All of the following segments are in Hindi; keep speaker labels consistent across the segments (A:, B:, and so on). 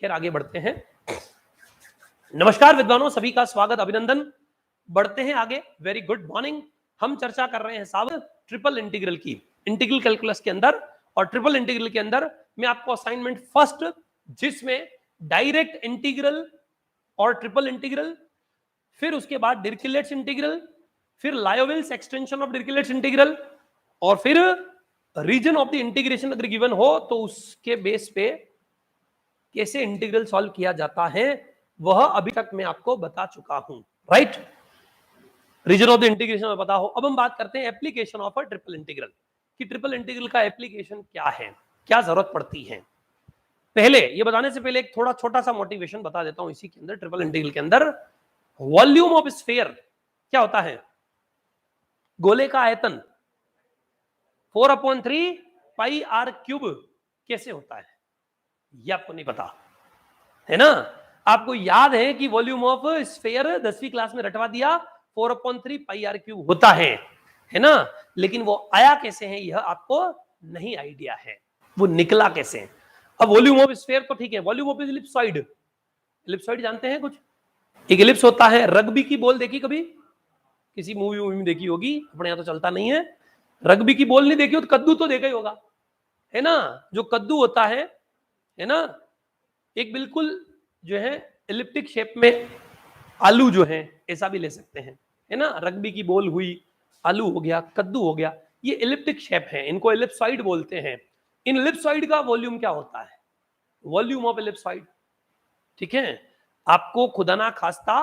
A: खैर आगे बढ़ते हैं। नमस्कार विद्वानों, सभी का स्वागत, अभिनंदन। बढ़ते हैं आगे। Very good morning. हम चर्चा कर रहे हैं साहब ट्रिपल इंटीग्रल की, इंटीग्रल कैलकुलस के अंदर। और ट्रिपल इंटीग्रल के अंदर मैं आपको असाइनमेंट फर्स्ट, जिसमें डायरेक्ट इंटीग्रल और ट्रिपल इंटीग्रल, फिर उसके बाद डिरिचलेट्स इंटीग्रल, फिर लायोविल्स एक्सटेंशन ऑफ डिरिचलेट्स इंटीग्रल, और फिर रीजन ऑफ द इंटीग्रेशन अगर गिवन हो तो उसके बेस पे कैसे इंटीग्रल सॉल्व किया जाता है वह अभी तक मैं आपको बता चुका हूं। Right, reason of the integration में पता हो। अब हम बात करते हैं application of a triple integral कि ट्रिपल इंटीग्रल का एप्लीकेशन क्या है, क्या जरूरत पड़ती है। पहले ये बताने से पहले एक थोड़ा छोटा सा मोटिवेशन बता देता हूं इसी के अंदर। ट्रिपल इंटीग्रल के अंदर वॉल्यूम ऑफ स्फीयर क्या होता है? गोले का आयतन 4/3 पाई आर क्यूब कैसे होता है ये आपको नहीं पता है ना। आपको याद है कि वॉल्यूम ऑफ स्फीयर 10वीं क्लास में रटवा दिया, 4/3 पाई आर क्यूब होता है ना। लेकिन वो आया कैसे है यह आपको नहीं आइडिया है, वो निकला कैसे। अब वॉल्यूम ऑफ स्फीयर तो ठीक है, वॉल्यूम ऑफ इलिप्सॉइड, इलिप्सॉइड जानते हैं कुछ? एक इलिप्स होता है। रग्बी की बॉल देखी कभी? किसी मूवी में देखी होगी, अपने यहां तो चलता नहीं है। रग्बी की बॉल नहीं देखी हो तो कद्दू तो देखा ही होगा, है ना। जो कद्दू होता है ना, एक बिल्कुल जो है एलिप्टिक शेप में आलू जो है ऐसा भी ले सकते हैं, है ना। रग्बी की बॉल हुई, आलू हो गया, कद्दू हो गया, ये एलिप्टिक शेप है, इनको एलिप्सॉइड बोलते हैं। इन एलिप्सॉइड का वॉल्यूम क्या होता है? वॉल्यूम ऑफ एलिप्सॉइड, ठीक है। आपको खुदा ना खास्ता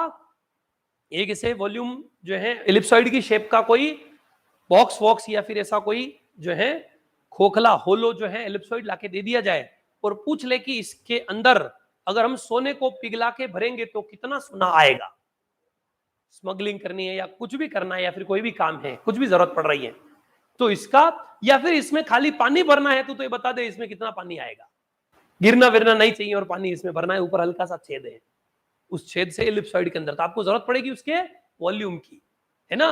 A: एक ऐसे वॉल्यूम जो है एलिप्सॉइड की शेप का कोई बॉक्स वॉक्स या फिर ऐसा कोई जो है खोखला होलो जो है एलिप्सॉइड लाके दे दिया जाए और पूछ ले कि इसके अंदर अगर हम सोने को पिघला के भरेंगे तो कितना सोना आएगा। स्मगलिंग करनी है या कुछ भी करना है या फिर कोई भी काम है, कुछ भी जरूरत पड़ रही है तो इसका, या फिर इसमें खाली पानी भरना है तो ये बता दे इसमें कितना पानी आएगा। गिरना विरना नहीं चाहिए और पानी इसमें भरना है, ऊपर हल्का सा छेद है, उस छेद से एलिप्सॉइड के अंदर तो आपको जरूरत पड़ेगी उसके वॉल्यूम की, है ना।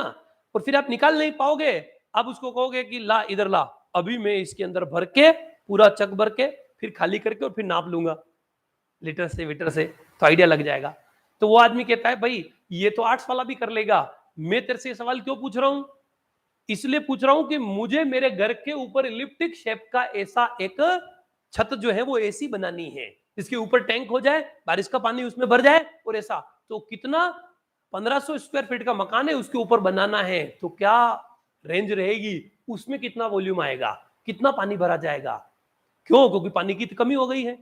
A: और फिर आप निकाल नहीं पाओगे, आप उसको कहोगे कि ला इधर ला, अभी मैं इसके अंदर भर के पूरा चक भर के फिर खाली करके और फिर नाप लूंगा लीटर से वीटर से, तो आइडिया लग जाएगा। तो वो आदमी कहता है भाई ये तो आर्ट्स वाला भी कर लेगा, मैं तेरे से सवाल क्यों पूछ रहा हूं? इसलिए पूछ रहा हूं कि मुझे मेरे घर के ऊपर इलिप्टिक शेप का ऐसा एक छत जो है वो ऐसी बनानी है, इसके ऊपर टैंक हो जाए, बारिश का पानी उसमें भर जाए, और ऐसा तो कितना 1500 स्क्वायर फीट का मकान है उसके ऊपर बनाना है, तो क्या रेंज रहेगी, उसमें कितना वॉल्यूम आएगा, कितना पानी भरा जाएगा। क्यों? क्योंकि पानी की कमी हो गई है,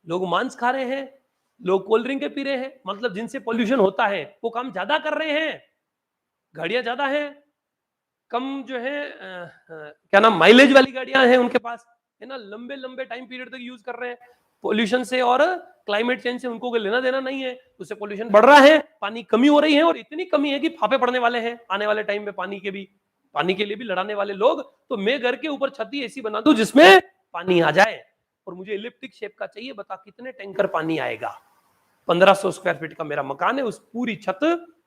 A: लोग मांस खा रहे हैं, लोग कोल्ड ड्रिंक पी रहे हैं, मतलब जिनसे पॉल्यूशन होता है वो काम ज्यादा कर रहे हैं, गाड़ियां ज्यादा हैं, कम जो है क्या नाम माइलेज वाली गाड़ियां हैं उनके पास, है ना, लंबे लंबे टाइम पीरियड तक यूज कर रहे हैं। पोल्यूशन से और क्लाइमेट चेंज से उनको कोई लेना देना नहीं है, उससे पोल्यूशन बढ़ रहा है, पानी कमी हो रही है, और इतनी कमी है कि फापे पड़ने वाले हैं आने वाले टाइम में पानी के लिए भी लड़ाने वाले लोग। तो मैं घर के ऊपर छत ऐसी बना दूं जिसमें पानी आ जाए, और मुझे इलिप्टिक शेप का चाहिए, बता कितने टैंकर पानी आएगा। 1500 स्क्वायर फीट का मेरा मकान है, उस पूरी छत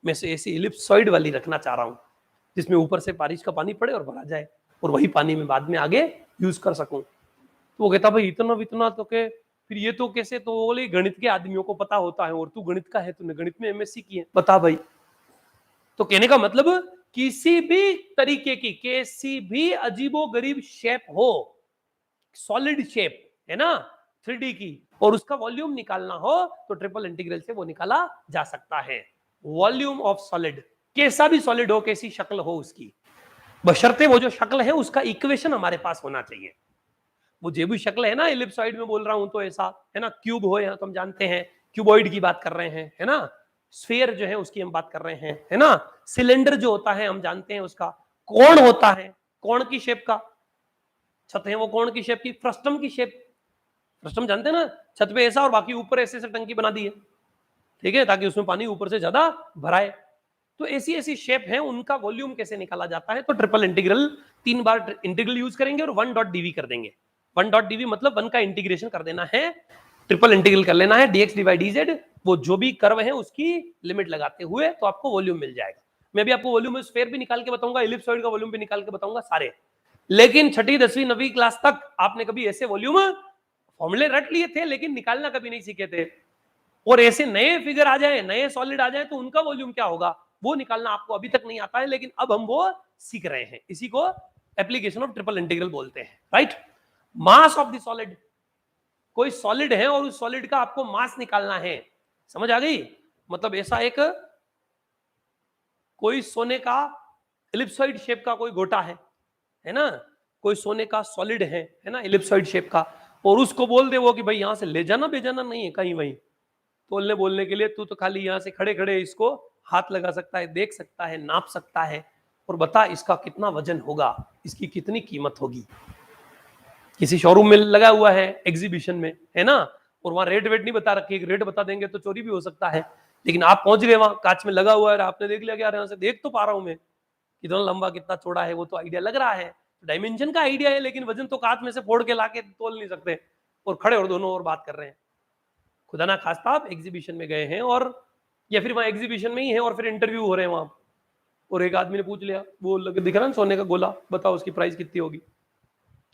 A: में से ऐसी इलिप्सॉइड वाली रखना चाह रहा हूं जिसमें ऊपर से बारिश का पानी पड़े और भरा जाए, और वही पानी में बाद में आगे यूज कर सकूं। तो वो कहता भाई इतना तो के फिर ये तो कैसे? तो बोले गणित के आदमियों को पता होता है, और तू गणित का है, तूने गणित में एमएससी की है, बता भाई। तो कहने का मतलब किसी भी तरीके की, किसी भी अजीबोगरीब शेप हो, सॉलिड शेप है ना 3D की, और उसका वॉल्यूम निकालना हो तो ट्रिपल इंटीग्रल से वो निकाला जा सकता है। वॉल्यूम ऑफ सॉलिड, कैसा भी सॉलिड हो, कैसी शक्ल हो उसकी, बशर्ते वो जो शक्ल है उसका इक्वेशन हमारे पास होना चाहिए। वो जो भी शक्ल है ना, इलिप्सॉइड में बोल रहा हूं तो ऐसा है ना, क्यूब हो, यहाँ तो हम जानते हैं क्यूबॉइड की बात कर रहे हैं, है ना, स्फीयर जो है उसकी हम बात कर रहे हैं, है ना, सिलेंडर जो होता है हम जानते हैं उसका, कोण होता है, कोण की शेप का छत है, वो कोण की शेप की, फ्रस्टम की शेप, फ्रस्टम जानते हैं ना, छत पे ऐसा और बाकी ऊपर ऐसे ऐसे टंकी बना दी है, ठीक है, ताकि उसमें पानी ऊपर से ज्यादा भराए। तो ऐसी ऐसी शेप है, उनका वॉल्यूम कैसे निकाला जाता है? तो ट्रिपल इंटीग्रल 3 बार इंटीग्रल यूज करेंगे और 1.dv कर देंगे। 1.dv मतलब 1 का इंटीग्रेशन कर देना है, ट्रिपल इंटीग्रल कर लेना है dx dy dz, वो जो भी कर्व है उसकी लिमिट लगाते हुए, तो आपको वॉल्यूम मिल जाएगा। मैं भी आपको वॉल्यूम स्फीयर भी निकाल के बताऊंगा, इलिप्सॉइड का वॉल्यूम भी निकाल के बताऊंगा सारे। लेकिन छठी 10वीं 9वीं क्लास तक आपने कभी ऐसे वॉल्यूम फॉर्मूले रट लिए थे लेकिन निकालना कभी नहीं सीखे थे, और ऐसे नए फिगर आ जाए, नए सॉलिड आ जाए तो उनका वॉल्यूम क्या होगा वो निकालना आपको अभी तक नहीं आता है, लेकिन अब हम वो सीख रहे हैं। इसी को एप्लीकेशन ऑफ ट्रिपल इंटीग्रल बोलते हैं, right. Mass of the solid, कोई सॉलिड है और उस सॉलिड का आपको मास निकालना है, समझ आ गई। मतलब ऐसा एक कोई सोने का इलिप्सॉइड शेप का कोई गोटा है ना, कोई सोने का सॉलिड है ना इलिप्सॉइड शेप का, और उसको बोल दे वो कि भाई यहां से ले जाना भेजाना नहीं है कहीं वहीं तोलने बोलने के लिए, तू तो खाली यहां से खड़े खड़े इसको हाथ लगा सकता है, देख सकता है, नाप सकता है, और बता इसका कितना वजन होगा, इसकी कितनी कीमत होगी। किसी शोरूम में लगा हुआ है एग्जीबिशन में, है ना, और वहां रेट वेट नहीं बता रखी, रेट बता देंगे तो चोरी भी हो सकता है, लेकिन आप पहुंच गए वहां कांच में लगा हुआ है, आपने देख लिया कि यार यहाँ से देख तो पा रहा हूं मैं कितना लंबा कितना चौड़ा है, वो तो आइडिया लग रहा है, डायमेंशन का आइडिया है, लेकिन वजन तो कांच में से फोड़ के लाके तोल नहीं सकते, और खड़े और दोनों और बात कर रहे हैं। खुदा ना खास्ता आप एग्जीबिशन में गए हैं, और या फिर वहां एग्जीबिशन में ही है और फिर इंटरव्यू हो रहे हैं वहां, और एक आदमी ने पूछ लिया वो दिख रहा है सोने का गोला, बताओ उसकी प्राइस कितनी होगी।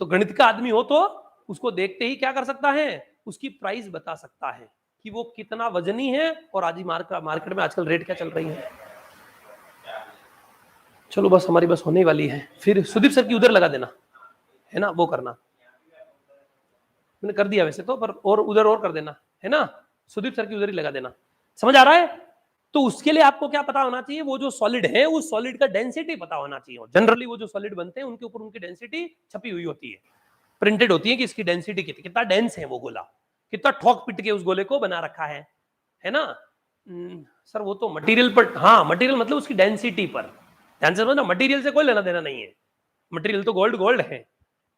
A: तो गणित का आदमी हो तो उसको देखते ही क्या कर सकता है, उसकी प्राइस बता सकता है कि वो कितना वजनी है, और आज ही मार्केट में आजकल रेट क्या चल रही है। चलो बस हमारी बस होने वाली है, फिर सुदीप सर की उधर लगा देना, है ना, वो करना मैंने कर दिया वैसे तो, पर और उधर और कर देना, है ना, सुदीप सर की उधर ही लगा देना, समझ आ रहा है। तो उसके लिए आपको क्या पता होना चाहिए, वो जो सॉलिड है उस सॉलिड का डेंसिटी पता होना चाहिए। जनरली वो जो सॉलिड बनते हैं उनके ऊपर उनकी डेंसिटी छपी हुई होती है, प्रिंटेड होती है कि इसकी डेंसिटी कितना डेंस है, वो गोला कितना ठोक पिट के उस गोले को बना रखा है ना। सर वो तो मटेरियल पर, हाँ मटेरियल मतलब उसकी डेंसिटी पर ध्यान से समझना, मटेरियल से कोई लेना देना नहीं है, मटेरियल तो गोल्ड गोल्ड है,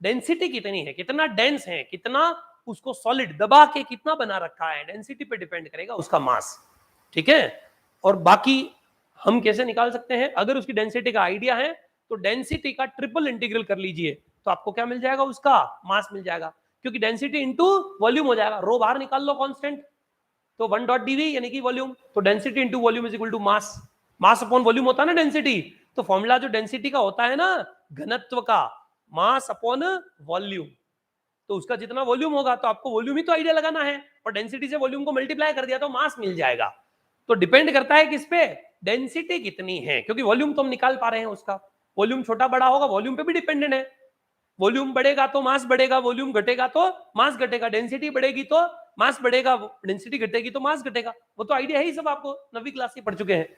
A: डेंसिटी कितनी है, कितना डेंस है, कितना उसको सॉलिड दबा के कितना बना रखा है, डेंसिटी पे डिपेंड करेगा उसका मास, ठीक है। और बाकी हम कैसे निकाल सकते हैं, अगर उसकी डेंसिटी का आइडिया है तो डेंसिटी का ट्रिपल इंटीग्रल कर लीजिए, तो आपको क्या मिल जाएगा, उसका मास मिल जाएगा, क्योंकि डेंसिटी इंटू वॉल्यूम हो जाएगा, रो बाहर निकाल लो कांस्टेंट, तो 1 डॉट डीवी यानी कि वॉल्यूम, तो density into volume is equal to mass, mass upon volume होता है ना डेंसिटी, तो फॉर्मूला जो डेंसिटी का होता है ना घनत्व का, मास अपॉन वॉल्यूम, तो उसका जितना वॉल्यूम होगा तो आपको वॉल्यूम ही तो आइडिया लगाना है, और डेंसिटी से वॉल्यूम को मल्टीप्लाई कर दिया तो मास मिल जाएगा। तो डिपेंड करता है किस पे, डेंसिटी कितनी है, क्योंकि वॉल्यूम तो हम निकाल पा रहे हैं उसका, वॉल्यूम छोटा बड़ा होगा वॉल्यूम पे भी डिपेंडेंट है, वॉल्यूम बढ़ेगा तो मास बढ़ेगा, वॉल्यूम घटेगा तो मास घटेगा, डेंसिटी बढ़ेगी तो मास बढ़ेगा, डेंसिटी घटेगी तो मास घटेगा, वो तो आइडिया है ही, सब आपको 9वीं क्लास से पढ़ चुके हैं,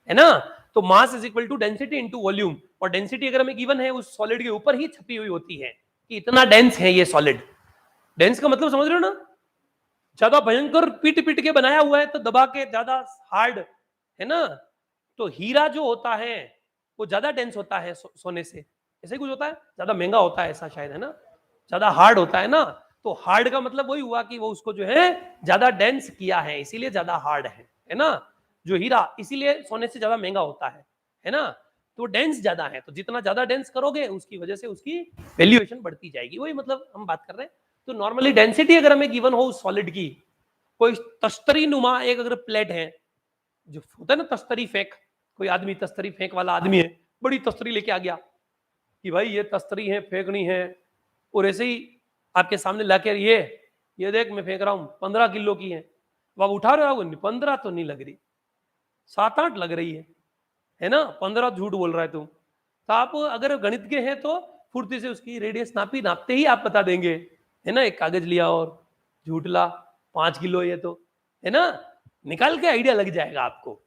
A: है ना। तो mass is equal to density into volume, और डेंसिटी अगर हमें गिवन है उस सॉलिड के ऊपर ही छपी हुई होती है कि इतना डेंस है ये सॉलिड। डेंस का मतलब समझ रहे हो ना, ज्यादा भयंकर पीट पीट के बनाया हुआ है तो दबा के ज्यादा हार्ड, है ना। तो हीरा जो होता है वो ज्यादा डेंस होता है सोने से, ऐसे कुछ होता है, ज्यादा महंगा होता है ऐसा शायद, है ना, ज्यादा हार्ड होता है ना, तो हार्ड का मतलब वही हुआ कि वो उसको जो है ज्यादा डेंस किया है इसीलिए ज्यादा हार्ड है ना, जो हीरा इसीलिए सोने से ज्यादा महंगा होता है ना, तो डेंस ज्यादा है, तो जितना ज्यादा डेंस करोगे उसकी वजह से उसकी वैल्यूएशन बढ़ती जाएगी, वही मतलब हम बात कर रहे हैं। तो नॉर्मली डेंसिटी अगर हमें गिवन हो उस सॉलिड की, कोई तस्तरी नुमा एक अगर प्लेट है, जो होता है ना तस्तरी फेंक, कोई आदमी तस्तरी फेंक वाला आदमी है, बड़ी तस्तरी लेके आ गया कि भाई ये तस्तरी है फेंकनी है, और ऐसे ही आपके सामने लाके ये देख मैं फेंक रहा हूं 15 किलो की है, अब उठा रहे हो 15 तो नहीं लग रही, 7-8 लग रही है ना, 15 झूठ बोल रहा है तुम, तो आप अगर गणित के हैं तो फुर्ती से उसकी रेडियस नापते ही आप बता देंगे, है ना, एक कागज लिया और झूठ ला 5 किलो ये तो, है ना, निकाल के आइडिया लग जाएगा आपको,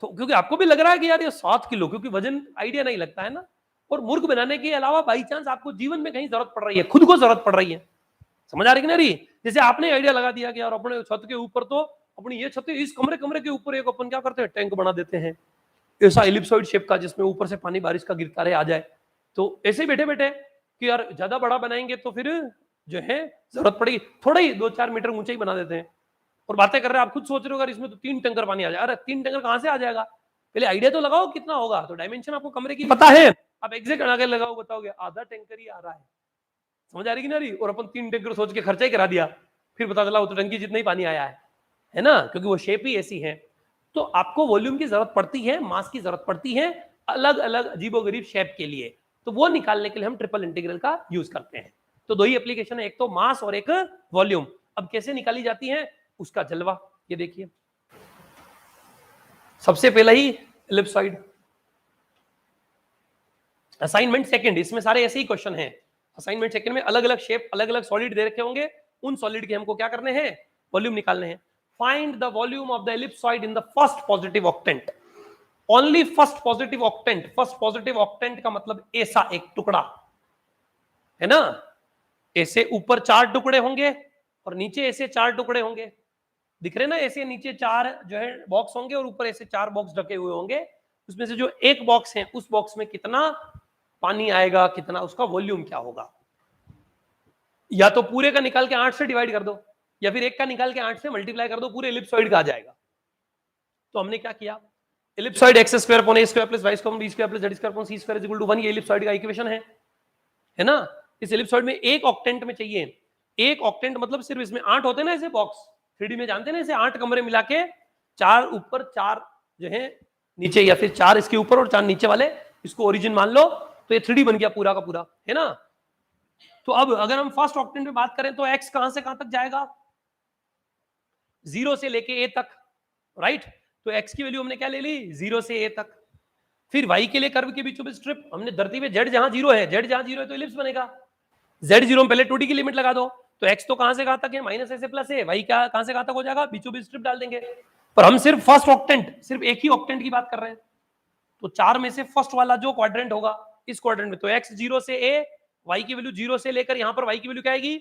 A: तो क्योंकि आपको भी लग रहा है कि यार ये 7 किलो, क्योंकि वजन आइडिया नहीं लगता है ना, और मूर्ख बनाने के अलावा बाई चांस आपको जीवन में कहीं जरूरत पड़ रही है, खुद को जरूरत पड़ रही है, समझ आ रही कि नहीं, जैसे आपने आइडिया लगा दिया कि यार अपने छत के ऊपर तो अपनी ये छत, इस कमरे के ऊपर एक अपन क्या करते हैं टैंक बना देते हैं, ऐसा इलिप्सॉइड शेप का जिसमें ऊपर से पानी बारिश का गिरता रहे आ जाए, तो ऐसे बैठे बैठे कि यार ज्यादा बड़ा बनाएंगे तो फिर जो है जरूरत पड़ेगी, थोड़ा ही 2-4 मीटर ऊंचा ही बना देते हैं, और बातें कर रहे हैं, आप खुद सोच रहे हो यार इसमें तो 3 टैंकर पानी आ जाए, अरे 3 टैंकर कहां से आ जाएगा, पहले आइडिया तो लगाओ कितना होगा, तो डायमेंशन आपको कमरे की पता है, आप एग्जैक्ट आगे लगाओ बताओगे आधा टैंकर ही आ रहा है, समझ आ रही कि नहीं, और अपन 3 टैंकर सोच के खर्चा ही करा दिया, फिर पता चला वो तो टंकी जितना ही पानी आया है ना, क्योंकि वो शेप ही ऐसी है। तो आपको वॉल्यूम की जरूरत पड़ती है, मास की जरूरत पड़ती है अलग अलग अजीबोगरीब शेप के लिए, तो वो निकालने के लिए हम ट्रिपल इंटीग्रल का यूज करते हैं। तो दो ही एप्लीकेशन है, एक तो मास और एक वॉल्यूम। अब कैसे निकाली जाती है उसका जलवा ये देखिए। सबसे पहला ही एलिप्सॉइड, असाइनमेंट सेकंड, इसमें सारे ऐसे ही क्वेश्चन हैं। असाइनमेंट सेकंड में अलग अलग शेप, अलग अलग सॉलिड दे रखे होंगे, उन सॉलिड के हमको क्या करने हैं, वॉल्यूम निकालने हैं। Find the volume of the ellipsoid in the first positive octant. Only first positive octant. First positive octant का मतलब ऐसा एक टुकड़ा है ना, ऐसे ऊपर 4 टुकड़े होंगे और नीचे ऐसे 4 टुकड़े होंगे, दिख रहे ना, ऐसे नीचे 4 जो है बॉक्स होंगे और ऊपर ऐसे 4 बॉक्स ढके हुए होंगे। उसमें से जो एक बॉक्स है उस बॉक्स में कितना पानी आएगा, कितना उसका वॉल्यूम क्या होगा। या तो पूरे का निकाल के 8 से डिवाइड कर दो, या फिर एक का निकाल के 8 से मल्टीप्लाई कर दो, पूरे एलिप्सॉइड का आ जाएगा। तो हमने क्या किया, ellipsoid X square upon A square plus Y square B square plus Z square upon C square is equal to 1, ये एलिप्सॉइड का इक्वेशन है ना। इस एलिप्सॉइड में एक ऑक्टेंट में चाहिए, एक ऑक्टेंट मतलब सिर्फ इसमें 8 होते हैं ना ऐसे बॉक्स, 3D में जानते हैं ना, ऐसे 8 कमरे मिला के 4 ऊपर 4 जो है नीचे, या फिर 4 इसके ऊपर और 4 नीचे वाले, इसको ओरिजिन मान लो, तो ये 3D बन गया पूरा का पूरा, है ना। तो अब अगर हम फर्स्ट ऑक्टेंट में बात करें तो x कहां से कहां तक जाएगा, 0 से लेके a तक, राइट। तो x की वैल्यू हमने क्या ले ली, 0 से a तक। फिर y के लिए कर्व के बीचों में स्ट्रिप, हमने धरती पे z जहां 0 है, z जहां 0 है तो एलिप्स बनेगा। z0 में पहले 2D की लिमिट लगा दो, तो x तो कहां से कहां तक है, माइनस a से प्लस a, y क्या कहां से कहां तक हो जाएगा, बीचों बीच स्ट्रिप डाल देंगे। पर हम सिर्फ फर्स्ट ऑक्टेंट, सिर्फ एक ही ऑक्टेंट की बात कर रहे हैं, तो 4 में से फर्स्ट वाला जो क्वाड्रेंट होगा इस क्वाड्रेंट में, तो x 0 से a, y की वैल्यू 0 से लेकर यहां पर y की वैल्यू क्या आएगी,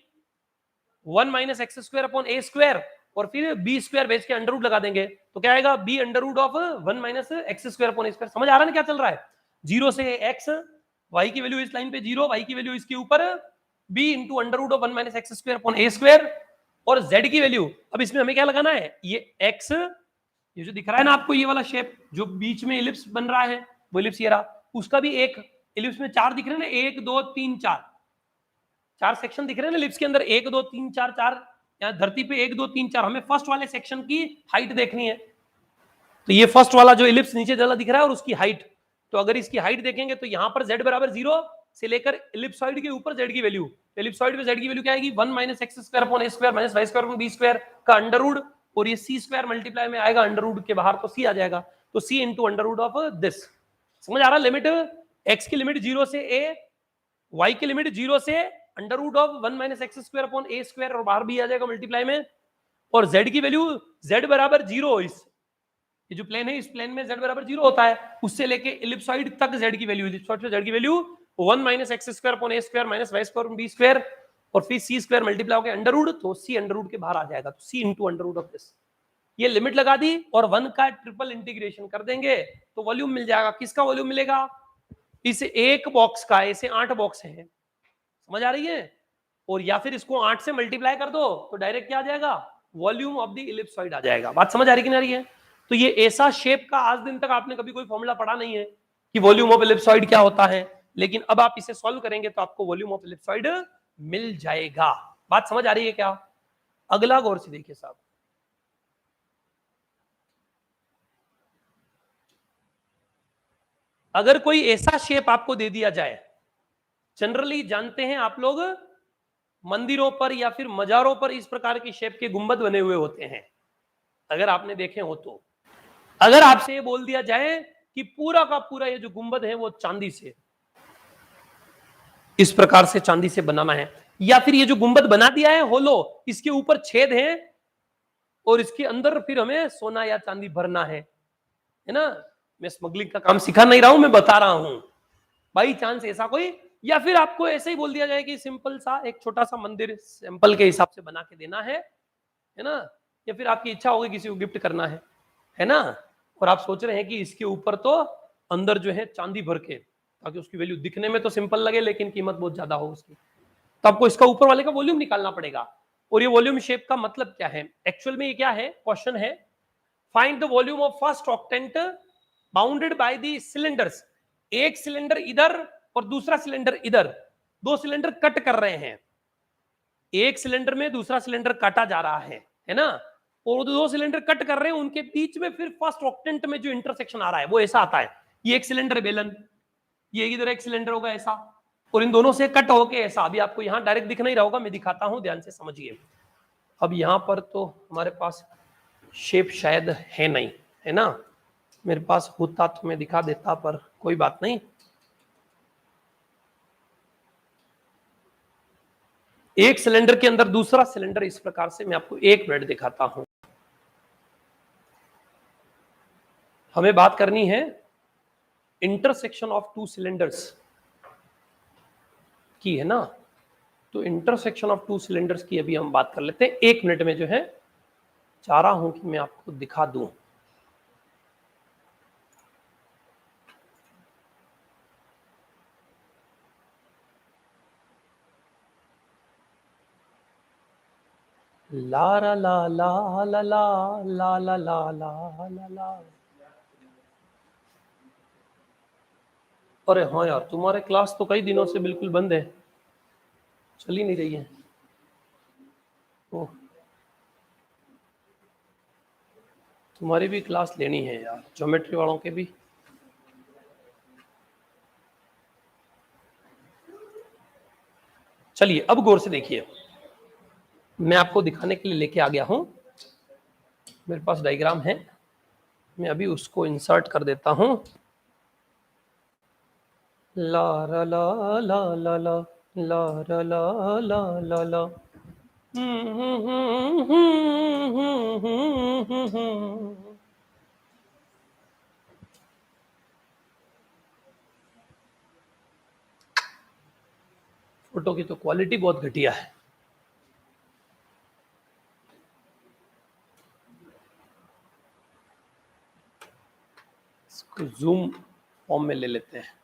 A: 1 minus x square upon A square, और फिर बी स्क्वायर बेच के अंडर रूट लगा देंगे, तो क्या आएगा, B under root of 1 minus x square upon A square. समझ आ रहा है ना क्या चल रहा है, 0 से x, y की वैल्यू इस लाइन पे 0, y की वैल्यू इसके ऊपर b into under root of 1 minus x square upon A square, और z की वैल्यू, अब इसमें हमें क्या लगाना है, ये x, ये जो दिख रहा है ना आपको, ये वाला शेप जो बीच में इलिप्स बन रहा है, वो इलिप्स ये रहा, उसका भी एक इलिप्स में 4 दिख रहे हैं ना, 1 2 3 4 सेक्शन दिख रहे हैं ना इलिप्स के अंदर, 1 2 3 4 4, यहाँ धरती पे 1 2 3 4, हमें फर्स्ट वाले सेक्शन की हाइट देखनी है। तो ये फर्स्ट वाला जो इलिप्स नीचे जला दिख रहा है और उसकी हाइट, तो अगर इसकी हाइट देखेंगे तो यहाँ पर z बराबर 0 से लेकर इलिप्सॉइड के ऊपर z की वैल्यू, इलिप्सॉइड पे z की वैल्यू क्या आएगी, 1 minus x square upon A square minus Y square upon B square का अंडर रूट, और ये सी स्क्वायर मल्टीप्लाई में आएगा अंडर रूट के बाहर, तो सी आ जाएगा, तो C into under root of this. समझ आ रहा, लिमिट x की लिमिट 0 से a, y की लिमिट 0 से under root of 1 minus x square upon A square, और बाहर भी आ जाएगा मल्टीप्लाई में, और z की वैल्यू z बराबर 0, इस ये जो प्लेन है इस प्लेन में z बराबर 0 होता है, उससे लेके इलिप्सॉइड तक z की वैल्यू, इलिप्सॉइड पे z की value 1 minus x square upon A square minus Y square B square, और फिर सी स्क्वायर मल्टीप्लाई होकर अंडर रूट, तो सी अंडर रूट के बाहर आ जाएगा, तो C into under root of this. ये लिमिट लगा दी और 1 का ट्रिपल इंटीग्रेशन कर देंगे तो वॉल्यूम मिल जाएगा। किसका वॉल्यूम मिलेगा, इस एक बॉक्स का, ऐसे 8 बॉक्स हैं, समझ आ रही है, और या फिर इसको 8 से मल्टीप्लाई कर दो तो डायरेक्ट क्या आ जाएगा, वॉल्यूम ऑफ द इलिप्सॉइड आ जाएगा। बात समझ आ रही कि नहीं आ रही है। तो ये ऐसा शेप का आज दिन तक आपने कभी कोई फॉर्मूला पढ़ा नहीं है कि वॉल्यूम ऑफ इलिप्सॉइड क्या होता है, लेकिन अब आप इसे सॉल्व करेंगे तो आपको वॉल्यूम ऑफ इलिप्सॉइड मिल जाएगा। बात समझ आ रही है क्या। अगला गौर से देखिए साहब, अगर कोई ऐसा शेप आपको दे दिया जाए, जनरली जानते हैं आप लोग मंदिरों पर या फिर मजारों पर इस प्रकार की शेप के गुंबद बने हुए होते हैं, अगर आपने देखे हो तो। अगर आपसे ये बोल दिया जाए कि पूरा का पूरा ये जो गुंबद है वो चांदी से, इस प्रकार से चांदी से बनाना है, या फिर ये जो गुंबद बना दिया है होलो, इसके ऊपर छेद है और इसके अंदर फिर हमें सोना या चांदी भरना है ना। मैं स्मगलिंग का काम सिखा नहीं रहा हूं, मैं बता रहा हूं बाई चांस ऐसा कोई, या फिर आपको ऐसे ही बोल दिया जाए कि सिंपल सा एक छोटा सा मंदिर सैंपल के हिसाब से बना के देना है ना, या फिर आपकी इच्छा होगी किसी को गिफ्ट करना है ना, और आप सोच रहे हैं कि इसके ऊपर तो अंदर जो है चांदी भर के, ताकि उसकी वैल्यू दिखने में तो सिंपल लगे लेकिन कीमत बहुत ज्यादा हो उसकी, तो आपको इसका ऊपर वाले का वॉल्यूम निकालना पड़ेगा। और ये वॉल्यूम शेप का मतलब क्या है, एक्चुअल में ये क्या है, क्वेश्चन है find the volume of first octant bounded by the cylinders. एक सिलेंडर इधर और दूसरा सिलेंडर इधर, दो सिलेंडर कट कर रहे हैं, एक सिलेंडर में दूसरा सिलेंडर काटा जा रहा है ना, और दो सिलेंडर कट कर रहे हैं, उनके बीच में फिर फर्स्ट ऑक्टेंट में जो इंटरसेक्शन आ रहा है वो ऐसा आता है, ये एक सिलेंडर बेलन, ये इधर एक सिलेंडर होगा ऐसा, और इन दोनों से कट होके ऐसा, अभी आपको यहां डायरेक्ट दिख नहीं रहा होगा, मैं दिखाता हूं, ध्यान से समझिए। अब यहां पर तो हमारे पास शेप शायद है नहीं, है ना, मेरे पास होता तो मैं दिखा देता, पर कोई बात नहीं। एक सिलेंडर के अंदर दूसरा सिलेंडर इस प्रकार से, मैं आपको एक मिनट दिखाता हूं। हमें बात करनी है इंटरसेक्शन ऑफ टू सिलेंडर्स की, है ना, तो इंटरसेक्शन ऑफ टू सिलेंडर्स की अभी हम बात कर लेते हैं। एक मिनट में जो है चाह रहा हूं कि मैं आपको दिखा दूं। ला ला ला ला ला ला ला ला ला ला ला ला। अरे हाँ यार, तुम्हारे क्लास तो कई दिनों से बिल्कुल बंद है, चल ही नहीं रही है। ओह, तुम्हारी भी क्लास लेनी है यार, ज्योमेट्री वालों के भी। चलिए अब गौर से देखिए, मैं आपको दिखाने के लिए लेके आ गया हूं, मेरे पास डायग्राम है, मैं अभी उसको इंसर्ट कर देता हूं। ला ला ला ला ला ला ला ला ला ला ला ला। फोटो की तो क्वालिटी बहुत घटिया है, इसको जूम फॉर्म में ले लेते हैं।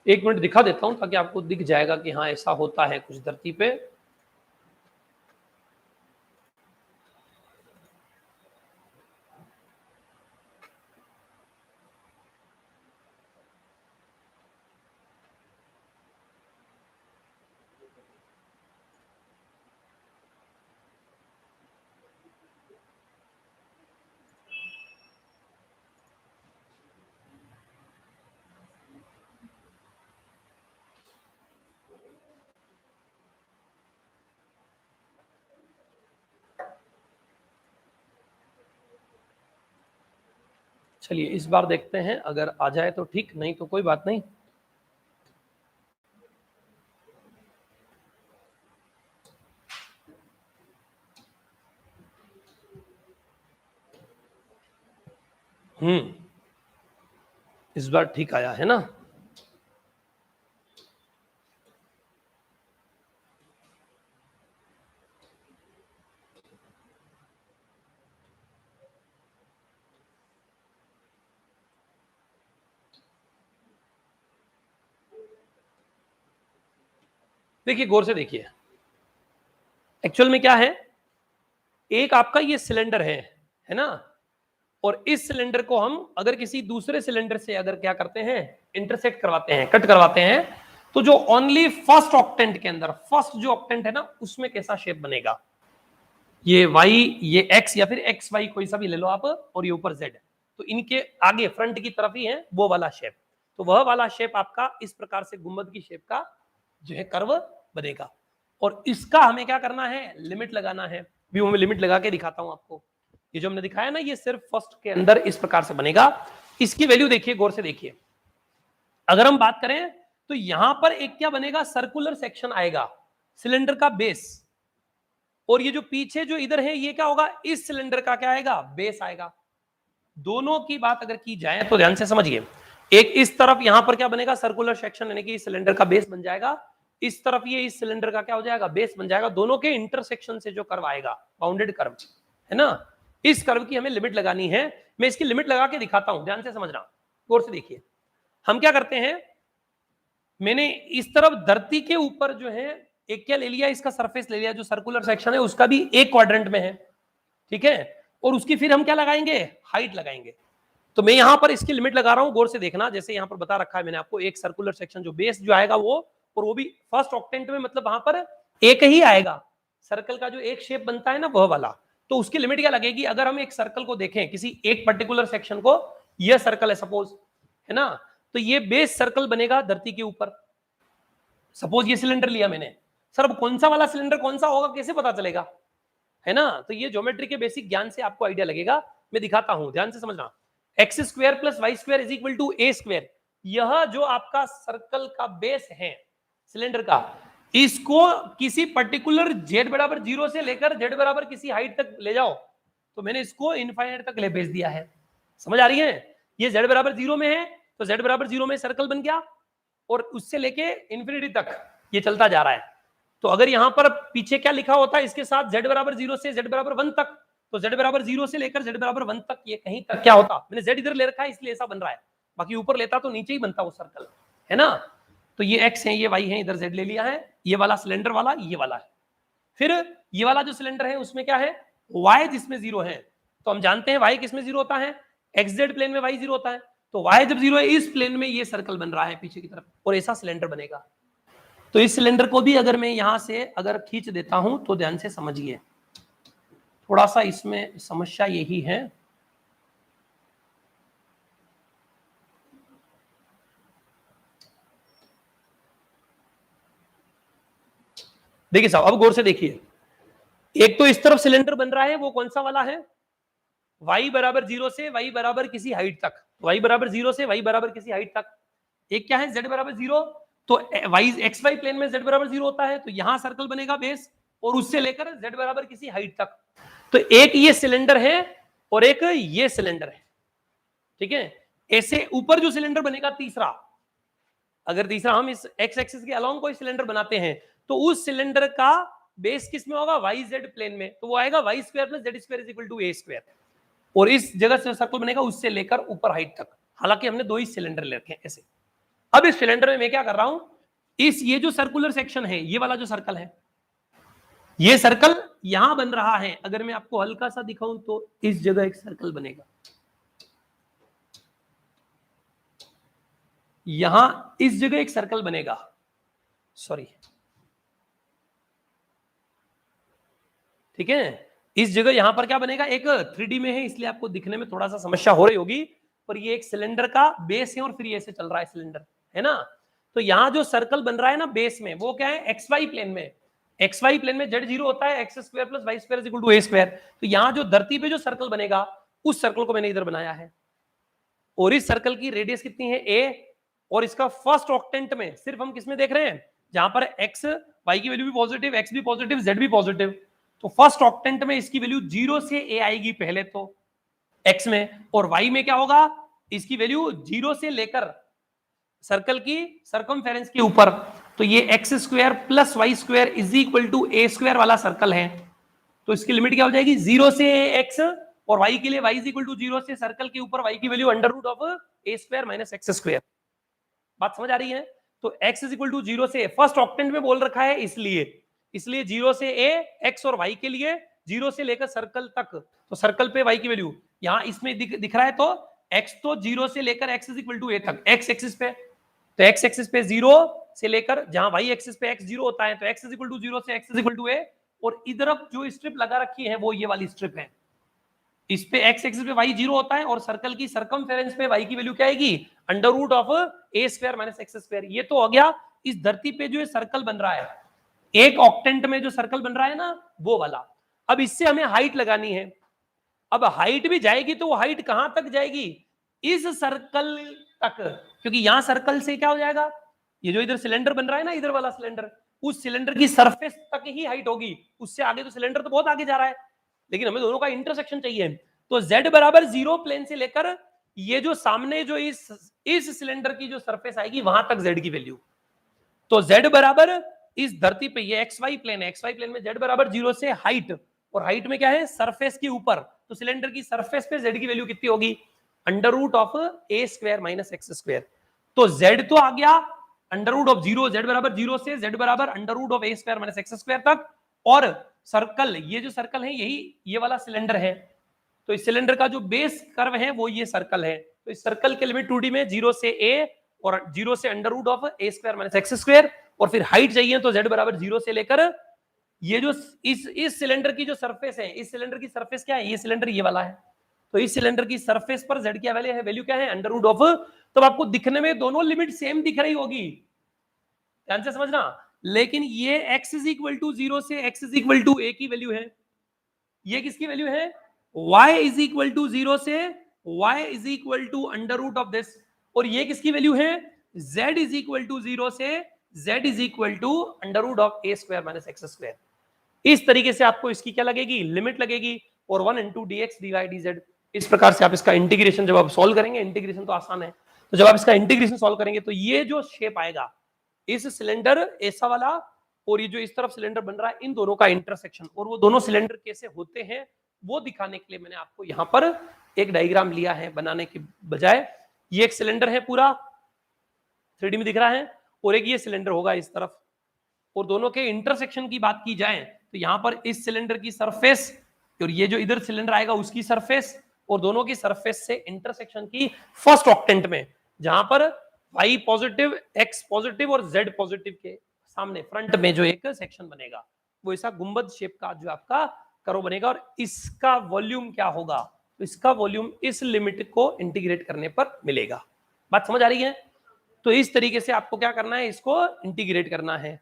A: एक मिनट दिखा देता हूं ताकि आपको दिख जाएगा कि हाँ ऐसा होता है कुछ धरती पे। चलिए इस बार देखते हैं, अगर आ जाए तो ठीक, नहीं तो कोई बात नहीं। इस बार ठीक आया है ना। देखिए गौर से देखिए, एक्चुअल में क्या है, एक आपका ये सिलेंडर है ना, और इस सिलेंडर को हम अगर किसी दूसरे सिलेंडर से अगर क्या करते हैं, इंटरसेक्ट करवाते हैं, कट करवाते हैं, तो जो ओनली फर्स्ट ऑक्टेंट के अंदर, फर्स्ट जो ऑक्टेंट है ना, उसमें कैसा शेप बनेगा, ये y, ये x या फिर एक्स वाई कोई सा भी ले लो आप, और ये ऊपर z, तो इनके आगे फ्रंट की तरफ ही है वो वाला शेप, तो वह वाला शेप आपका इस प्रकार से गुंबद की शेप का जो है कर्व बनेगा। और इसका हमें क्या करना है, लिमिट लगाना है, भी मैं लिमिट लगा के दिखाता हूं आपको। ये जो हमने दिखाया ना, ये सिर्फ फर्स्ट के अंदर इस प्रकार से बनेगा। इसकी वैल्यू देखिए, गौर से देखिए, अगर हम बात करें तो यहां पर एक क्या बनेगा, सर्कुलर सेक्शन आएगा, सिलेंडर का बेस, और ये जो पीछे जो इधर है ये क्या होगा, इस सिलेंडर का क्या आएगा, बेस आएगा। दोनों की बात अगर की जाए तो ध्यान से समझिए, एक इस तरफ यहां पर क्या बनेगा, सर्कुलर सेक्शन, यानी कि सिलेंडर का बेस बन जाएगा, इस तरफ ये इस सिलेंडर का क्या हो जाएगा, बेस बन जाएगा। दोनों के इंटरसेक्शन से जो कर्व आएगा, बाउंडेड कर्व, है ना, इस कर्व की हमें लिमिट लगानी है। मैं इसकी लिमिट लगा के दिखाता हूं, ध्यान से समझना, गौर से देखिए। हम क्या करते हैं, मैंने इस तरफ धरती के ऊपर जो है एक क्या ले लिया, इसका सरफेस ले लिया, जो सर्कुलर सेक्शन है उसका भी एक क्वाड्रेंट में है, ठीक है, और उसकी फिर हम क्या लगाएंगे, हाइट लगाएंगे। तो मैं यहां पर इसकी लिमिट लगा रहा हूं, गौर से देखना, जैसे यहां पर बता रखा है मैंने आपको, एक सर्कुलर सेक्शन जो बेस जो आएगा वो, और वो भी फर्स्ट ऑक्टेंट में, मतलब वहां पर एक ही आएगा, सर्कल का जो एक शेप बनता है ना वह वाला, तो उसकी लिमिट क्या लगेगी? अगर हम एक सर्कल को देखें, किसी एक पर्टिकुलर सेक्शन को, यह सर्कल है सपोज, है ना, तो ये बेस सर्कल बनेगा धरती के ऊपर। सपोज ये सिलेंडर लिया मैंने, सर अब कौन सा वाला सिलेंडर कौन सा होगा कैसे पता चलेगा, है ना? तो ये ज्योमेट्री के बेसिक ज्ञान से आपको आइडिया लगेगा। मैं दिखाता हूं, ध्यान से समझना। X square plus Y square is equal to A square. यह जो आपका सर्कल का बेस है सिलेंडर का, इसको किसी पर्टिकुलर z बराबर 0 से लेकर z बराबर किसी हाइट तक ले जाओ, तो मैंने इसको इनफाइनाइट तक ले भेज दिया है। समझ आ रही है? ये z बराबर 0 में है, तो z बराबर 0 में सर्कल बन गया, और उससे लेके इंफिनिटी तक ये चलता जा रहा है। तो अगर यहां पर पीछे क्या लिखा होता है इसके साथ, z बराबर 0 से z बराबर 1 तक, तो z बराबर 0 से लेकर z बराबर 1 तक ये कहीं तक क्या होता, मैंने z इधर ले रखा है इसलिए ऐसा बन रहा है, बाकी ऊपर लेता तो नीचे ही बनता वो सर्कल, है ना? तो ये x है, ये y है, इधर z ले लिया है, ये वाला सिलेंडर वाला ये वाला है। फिर ये वाला जो सिलेंडर है उसमें क्या है, y जिसमें 0 है, तो हम जानते हैं y किसमें 0 होता है, xz प्लेन में y 0 होता है, तो y जब 0 है इस प्लेन में ये सर्कल बन रहा है पीछे की तरफ, और ऐसा सिलेंडर बनेगा। तो इस सिलेंडर को भी अगर मैं यहां से अगर खींच देता हूं तो ध्यान से समझिए, थोड़ा सा इसमें समस्या यही है, देखिए साहब अब गौर से देखिए, एक तो इस तरफ सिलेंडर बन रहा है, वो कौन सा वाला है, y बराबर 0 से y बराबर किसी हाइट तक, y बराबर 0 से y बराबर किसी हाइट तक। एक क्या है z बराबर 0, तो y xy प्लेन में z बराबर 0 होता है, तो यहां सर्कल बनेगा बेस, और उससे लेकर z बराबर किसी हाइट तक। तो एक ये सिलेंडर है और एक ये सिलेंडर है, ठीक है? ऐसे ऊपर जो सिलेंडर बनेगा तीसरा, अगर तीसरा हम इस x एक्सिस के अलोंग कोई सिलेंडर बनाते हैं, तो उस सिलेंडर का बेस किस में होगा, वाई जेड प्लेन में, तो वो आएगा Y square plus Z square is equal to A square, और इस जगह से सर्कल बनेगा उससे लेकर ऊपर हाइट तक। हालांकि हमने दो ही सिलेंडर ले रखे हैं ऐसे। अब इस सिलेंडर में मैं क्या कर रहा हूं, इस ये जो सर्कुलर सेक्शन है, ये वाला जो सर्कल है, ये सर्कल यहां बन रहा है, अगर मैं आपको हल्का सा दिखाऊं तो इस जगह एक सर्कल बनेगा, यहां इस जगह एक सर्कल बनेगा, सॉरी, ठीक है, इस जगह यहां पर क्या बनेगा, एक 3D में है इसलिए आपको दिखने में थोड़ा सा समस्या हो रही होगी, पर ये एक सिलेंडर का बेस है और फिर ये से चल रहा है सिलेंडर, है ना? तो यहां जो सर्कल बन रहा है ना बेस में, वो क्या है, एक्स वाई प्लेन में, एक्स वाई प्लेन में जेड 0 होता है, x square plus Y square is equal to A square. तो यहां जो धरती पे जो सर्कल बनेगा, उस सर्कल को मैंने इधर बनाया है, और इस सर्कल की रेडियस कितनी है, ए, और इसका फर्स्ट ऑक्टेंट में सिर्फ हम किसमें देख रहे हैं, जहां पर एक्स वाई की वैल्यू भी पॉजिटिव, एक्स भी पॉजिटिव, जेड भी पॉजिटिव, तो फर्स्ट ऑक्टेंट में इसकी वैल्यू 0 से ए आएगी पहले तो x में, और y में क्या होगा, इसकी वैल्यू 0 से लेकर सर्कल की सर्कमफेरेंस के ऊपर, तो ये X square plus Y square is equal to A square वाला सर्कल है, तो इसकी लिमिट क्या हो जाएगी, 0 से x, और y के लिए y इज इक्वल टू 0 से सर्कल के ऊपर y की value under root of A square minus x square. बात समझ आ रही है? तो x इज इक्वल टू 0 से, फर्स्ट ऑक्टेंट में बोल रखा है इसलिए 0 से a, x और y के लिए 0 से लेकर सर्कल तक, तो सर्कल पे y की वैल्यू यहां इसमें दिख रहा है, तो x तो 0 से लेकर x is equal to a तक, x एक्सिस पे, तो x एक्सिस पे 0 से लेकर जहां y एक्सिस पे x 0 होता है, तो x इज इक्वल टू 0 से x is equal to a, और इधर जो स्ट्रिप लगा रखी है वो ये वाली स्ट्रिप है, इस पे x एक्सिस पे y 0 होता है, और सर्कल की सर्कमफेरेंस पे y की वैल्यू क्या आएगी, under root of a square minus x square. ये तो हो गया इस धरती पे जो सर्कल बन रहा है, एक ऑक्टेंट में जो सर्कल बन रहा है ना वो वाला। अब इससे हमें हाइट लगानी है, अब हाइट भी जाएगी तो वो हाइट कहां तक जाएगी, इस सर्कल तक, क्योंकि यहां सर्कल से क्या हो जाएगा, ये जो इधर सिलेंडर बन रहा है ना, इधर वाला सिलेंडर, उस सिलेंडर की सरफेस तक ही हाइट होगी, उससे आगे तो सिलेंडर तो बहुत आगे जा रहा है, लेकिन हमें दोनों का इंटरसेक्शन चाहिए, तो z बराबर 0 प्लेन से लेकर ये जो सामने जो इस सिलेंडर की जो सरफेस आएगी वहां तक z की वैल्यू, तो z बराबर इस धरती पे ये एक्स वाई प्लेन है, एक्स वाई प्लेन में z बराबर 0 से हाइट, और हाइट में क्या है, सरफेस के ऊपर, तो सिलेंडर की सरफेस पे z की वैल्यू कितनी होगी, under root of A square minus x square. तो z तो आ गया अंडर रूट ऑफ 0, z बराबर 0 से z बराबर under root of A square minus x square तक, और सर्कल, ये जो सर्कल है यही ये वाला सिलेंडर है, तो इस सिलेंडर का जो बेस कर्व है वो ये सर्कल है, तो इस सर्कल के लिमिट 2D में 0 से a और 0 से under root of A square minus x square, और फिर हाइट चाहिए तो z बराबर 0 से लेकर ये जो इस सिलेंडर की जो सरफेस है, इस सिलेंडर की सरफेस क्या है, ये सिलेंडर ये वाला है, तो इस सिलेंडर की सरफेस पर z क्या वैल्यू क्या है, अंडर रूट ऑफ, तो आपको दिखने में दोनों लिमिट सेम दिख रही होगी, ध्यान से समझना, लेकिन ये x इज इक्वल टू 0 से x is equal to a की वैल्यू है, ये किसकी वैल्यू है, y इज इक्वल टू 0 से y is equal to under root of this, और ये किसकी वैल्यू है, z इज इक्वल टू 0 से z is equal to under root of a square minus x square. इस तरीके से आपको इसकी क्या लगेगी, लिमिट लगेगी, और 1 इंटू dx dy dz, इस प्रकार से आप इसका इंटीग्रेशन जब आप सॉल्व करेंगे, इंटीग्रेशन तो आसान है, तो जब आप इसका इंटीग्रेशन सॉल्व करेंगे तो ये जो शेप आएगा, इस सिलेंडर ऐसा वाला और ये जो इस तरफ सिलेंडर बन रहा है, इन दोनों का इंटरसेक्शन, और वो दोनों सिलेंडर कैसे होते हैं वो दिखाने के लिए मैंने आपको यहां पर एक डायग्राम लिया है बनाने के बजाय। ये एक सिलेंडर है पूरा 3D में दिख रहा है, और एक ये सिलेंडर होगा इस तरफ, और दोनों के इंटरसेक्शन की बात की जाए तो यहां पर इस सिलेंडर की सरफेस और ये जो इधर सिलेंडर आएगा उसकी सरफेस, और दोनों की सरफेस से इंटरसेक्शन की फर्स्ट ऑक्टेंट में, जहां पर y पॉजिटिव, x पॉजिटिव और z पॉजिटिव के सामने फ्रंट में जो एक सेक्शन बनेगा, वो ऐसा गुंबद शेप का जो आपका कर्व बनेगा, और इसका वॉल्यूम क्या होगा, तो इसका वॉल्यूम इस लिमिट को इंटीग्रेट करने पर मिलेगा। बात समझ आ रही है? तो इस तरीके से आपको क्या करना है, इसको इंटीग्रेट करना है।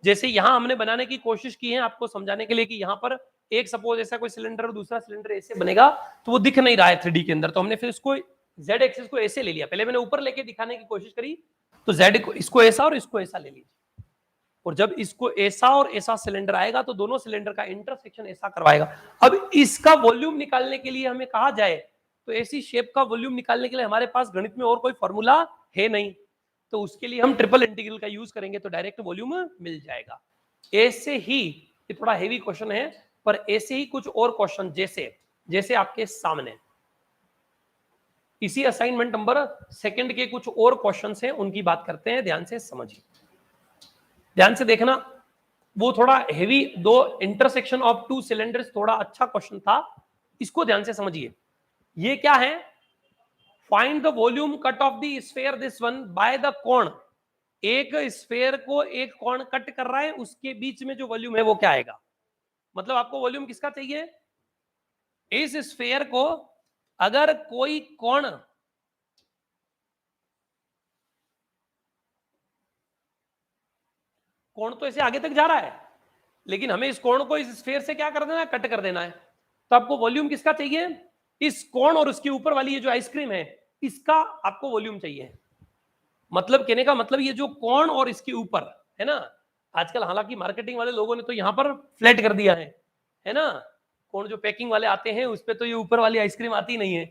A: जैसे यहां हमने बनाने की कोशिश की है आपको समझाने के लिए कि यहां पर एक सपोज ऐसा कोई सिलेंडर और दूसरा सिलेंडर ऐसे बनेगा, तो वो दिख नहीं रहा है 3D के अंदर, तो हमने फिर इसको z एक्सिस को ऐसे ले लिया, पहले मैंने ऊपर लेके दिखाने की कोशिश करी, तो z को इसको ऐसा और इसको ऐसा ले लीजिए, और जब इसको ऐसा और ऐसा सिलेंडर आएगा तो दोनों सिलेंडर का इंटरसेक्शन ऐसा करवाएगा। अब इसका वॉल्यूम निकालने के लिए हमें कहा जाए तो ऐसी शेप का वॉल्यूम निकालने के लिए हमारे पास गणित में और कोई फॉर्मूला है नहीं, तो उसके लिए हम ट्रिपल इंटीग्रल का यूज करेंगे तो डायरेक्ट वॉल्यूम मिल जाएगा। ऐसे ही, ये थोड़ा हेवी क्वेश्चन है, पर ऐसे ही कुछ और क्वेश्चन जैसे जैसे आपके सामने इसी असाइनमेंट नंबर 2 के कुछ और क्वेश्चंस हैं, उनकी बात करते हैं, ध्यान से समझिए, ध्यान से देखना। वो थोड़ा हेवी, दो इंटरसेक्शन ऑफ टू सिलेंडर्स, थोड़ा अच्छा क्वेश्चन था, इसको ध्यान से समझिए। ये क्या है, find the volume cut off the sphere this one by the कोण, एक स्फीयर को एक कोण कट कर रहा है, उसके बीच में जो वॉल्यूम है वो क्या आएगा, मतलब आपको वॉल्यूम किसका चाहिए, इस स्फीयर को अगर कोई कोण तो ऐसे आगे तक जा रहा है, लेकिन हमें इस कोण को इस स्फीयर से क्या कर देना है, कट कर देना है, तो आपको वॉल्यूम किसका चाहिए, इस कोण और उसके ऊपर वाली ये जो आइसक्रीम है इसका आपको वॉल्यूम चाहिए। मतलब कहने का मतलब ये जो कोण और इसके ऊपर है ना, आजकल हालांकि मार्केटिंग वाले लोगों ने तो यहां पर फ्लैट कर दिया है ना, कोण जो पैकिंग वाले आते हैं उस पर तो ये ऊपर वाली आइसक्रीम आती नहीं है,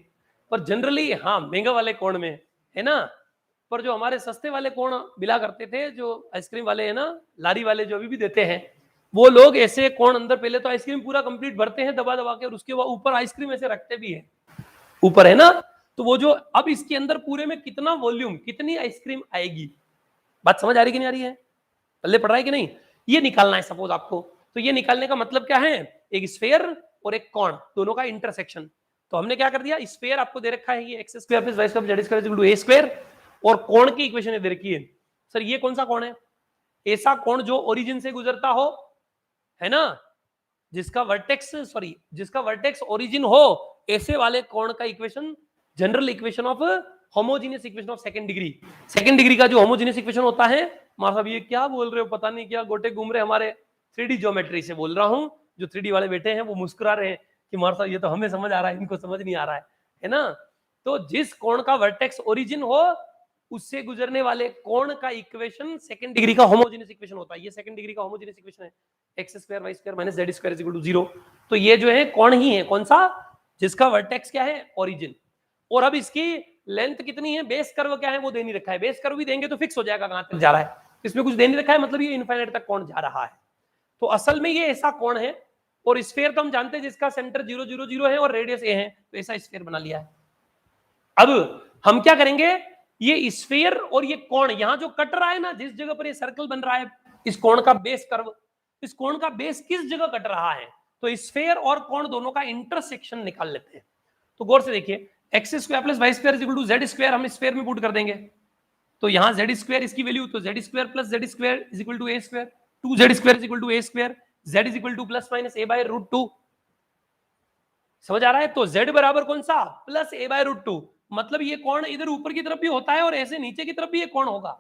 A: पर जनरली हाँ महंगा वाले कोण में है ना, पर जो हमारे सस्ते वाले कोण मिला करते थे, जो आइसक्रीम वाले है ना, लारी वाले जो अभी भी देते हैं, वो लोग ऐसे कोण अंदर पहले तो आइसक्रीम पूरा कंप्लीट भरते हैं दबा दबा के, और उसके बाद ऊपर आइसक्रीम ऐसे रखते भी है ऊपर, है ना, तो वो जो अब इसके अंदर पूरे में कितना वॉल्यूम, कितनी आइसक्रीम आएगी, बात समझ आ रही कि नहीं आ रही है, पल्ले पड़ रहा है कि नहीं, ये निकालना है सपोज आपको। तो ये निकालने का मतलब क्या है, एक स्फीयर और एक कोण, दोनों का इंटरसेक्शन। तो हमने क्या कर दिया, स्फीयर आपको दे रखा है ये X square plus Y square Z square equal to A square, और कोण की इक्वेशन दे रखी है। सर ये कौन सा कोण है, ऐसा कोण जो ओरिजिन से गुजरता हो, है ना, जिसका वर्टेक्स ओरिजिन हो, ऐसे वाले कोण का equation general equation of homogeneous equation of second degree का जो होमोजेनियस इक्वेशन होता है, मां साहब ये क्या बोल रहे हो, पता नहीं क्या गोटे घूम रहे हमारे, 3D ज्योमेट्री से बोल रहा हूं, जो 3D वाले बैठे हैं वो मुस्कुरा रहे हैं कि मां साहब ये तो हमें समझ आ रहा है, इनको समझ नहीं आ रहा है ना। तो जिस कोण का वर्टेक्स ओरिजिन हो उससे गुजरने वाले कोण का इक्वेशन सेकंड डिग्री का होमोजेनियस इक्वेशन होता है, ये सेकंड डिग्री का होमोजेनियस इक्वेशन है, x square Y square minus Z square is equal to 0। तो ये जो है कोण ही है, कौन सा, जिसका वर्टेक्स क्या है, ओरिजिन, और अब इसकी लेंथ कितनी है, बेस कर्व क्या है वो दे नहीं रखा है, बेस कर्व भी देंगे तो फिक्स हो जाएगा कहां तक जा रहा है, इसमें कुछ दे नहीं रखा है, मतलब ये इनफाइनाइट तक कोण जा रहा है। तो असल में ये ऐसा कोण है, और स्फीयर तो हम जानते हैं जिसका सेंटर 0 0 0 है और रेडियस ए है, तो ऐसा स्फीयर बना लिया है। अब हम क्या करेंगे, ये स्फीयर और ये कोण यहां जो कट रहा है ना, जिस जगह पर ये सर्कल बन रहा है, इस कोण का बेस कर्व, इस कोण का बेस किस जगह कट रहा है, तो स्फीयर और कोण दोनों का इंटरसेक्शन निकाल लेते हैं। तो गौर से देखिए, X square plus Y square is equal to Z square हम स्फीयर में पुट कर देंगे, तो यहां जेड स्क्वायर इसकी वैल्यू, तो Z square plus Z square is equal to A square, 2z square is equal to A square, z is equal to plus minus a by root two. समझ आ रहा है? तो z बराबर कौन सा? Plus a by root two. मतलब ये कोण इधर ऊपर की तरफ भी होता है और ऐसे नीचे की तरफ भी ये कोण होगा।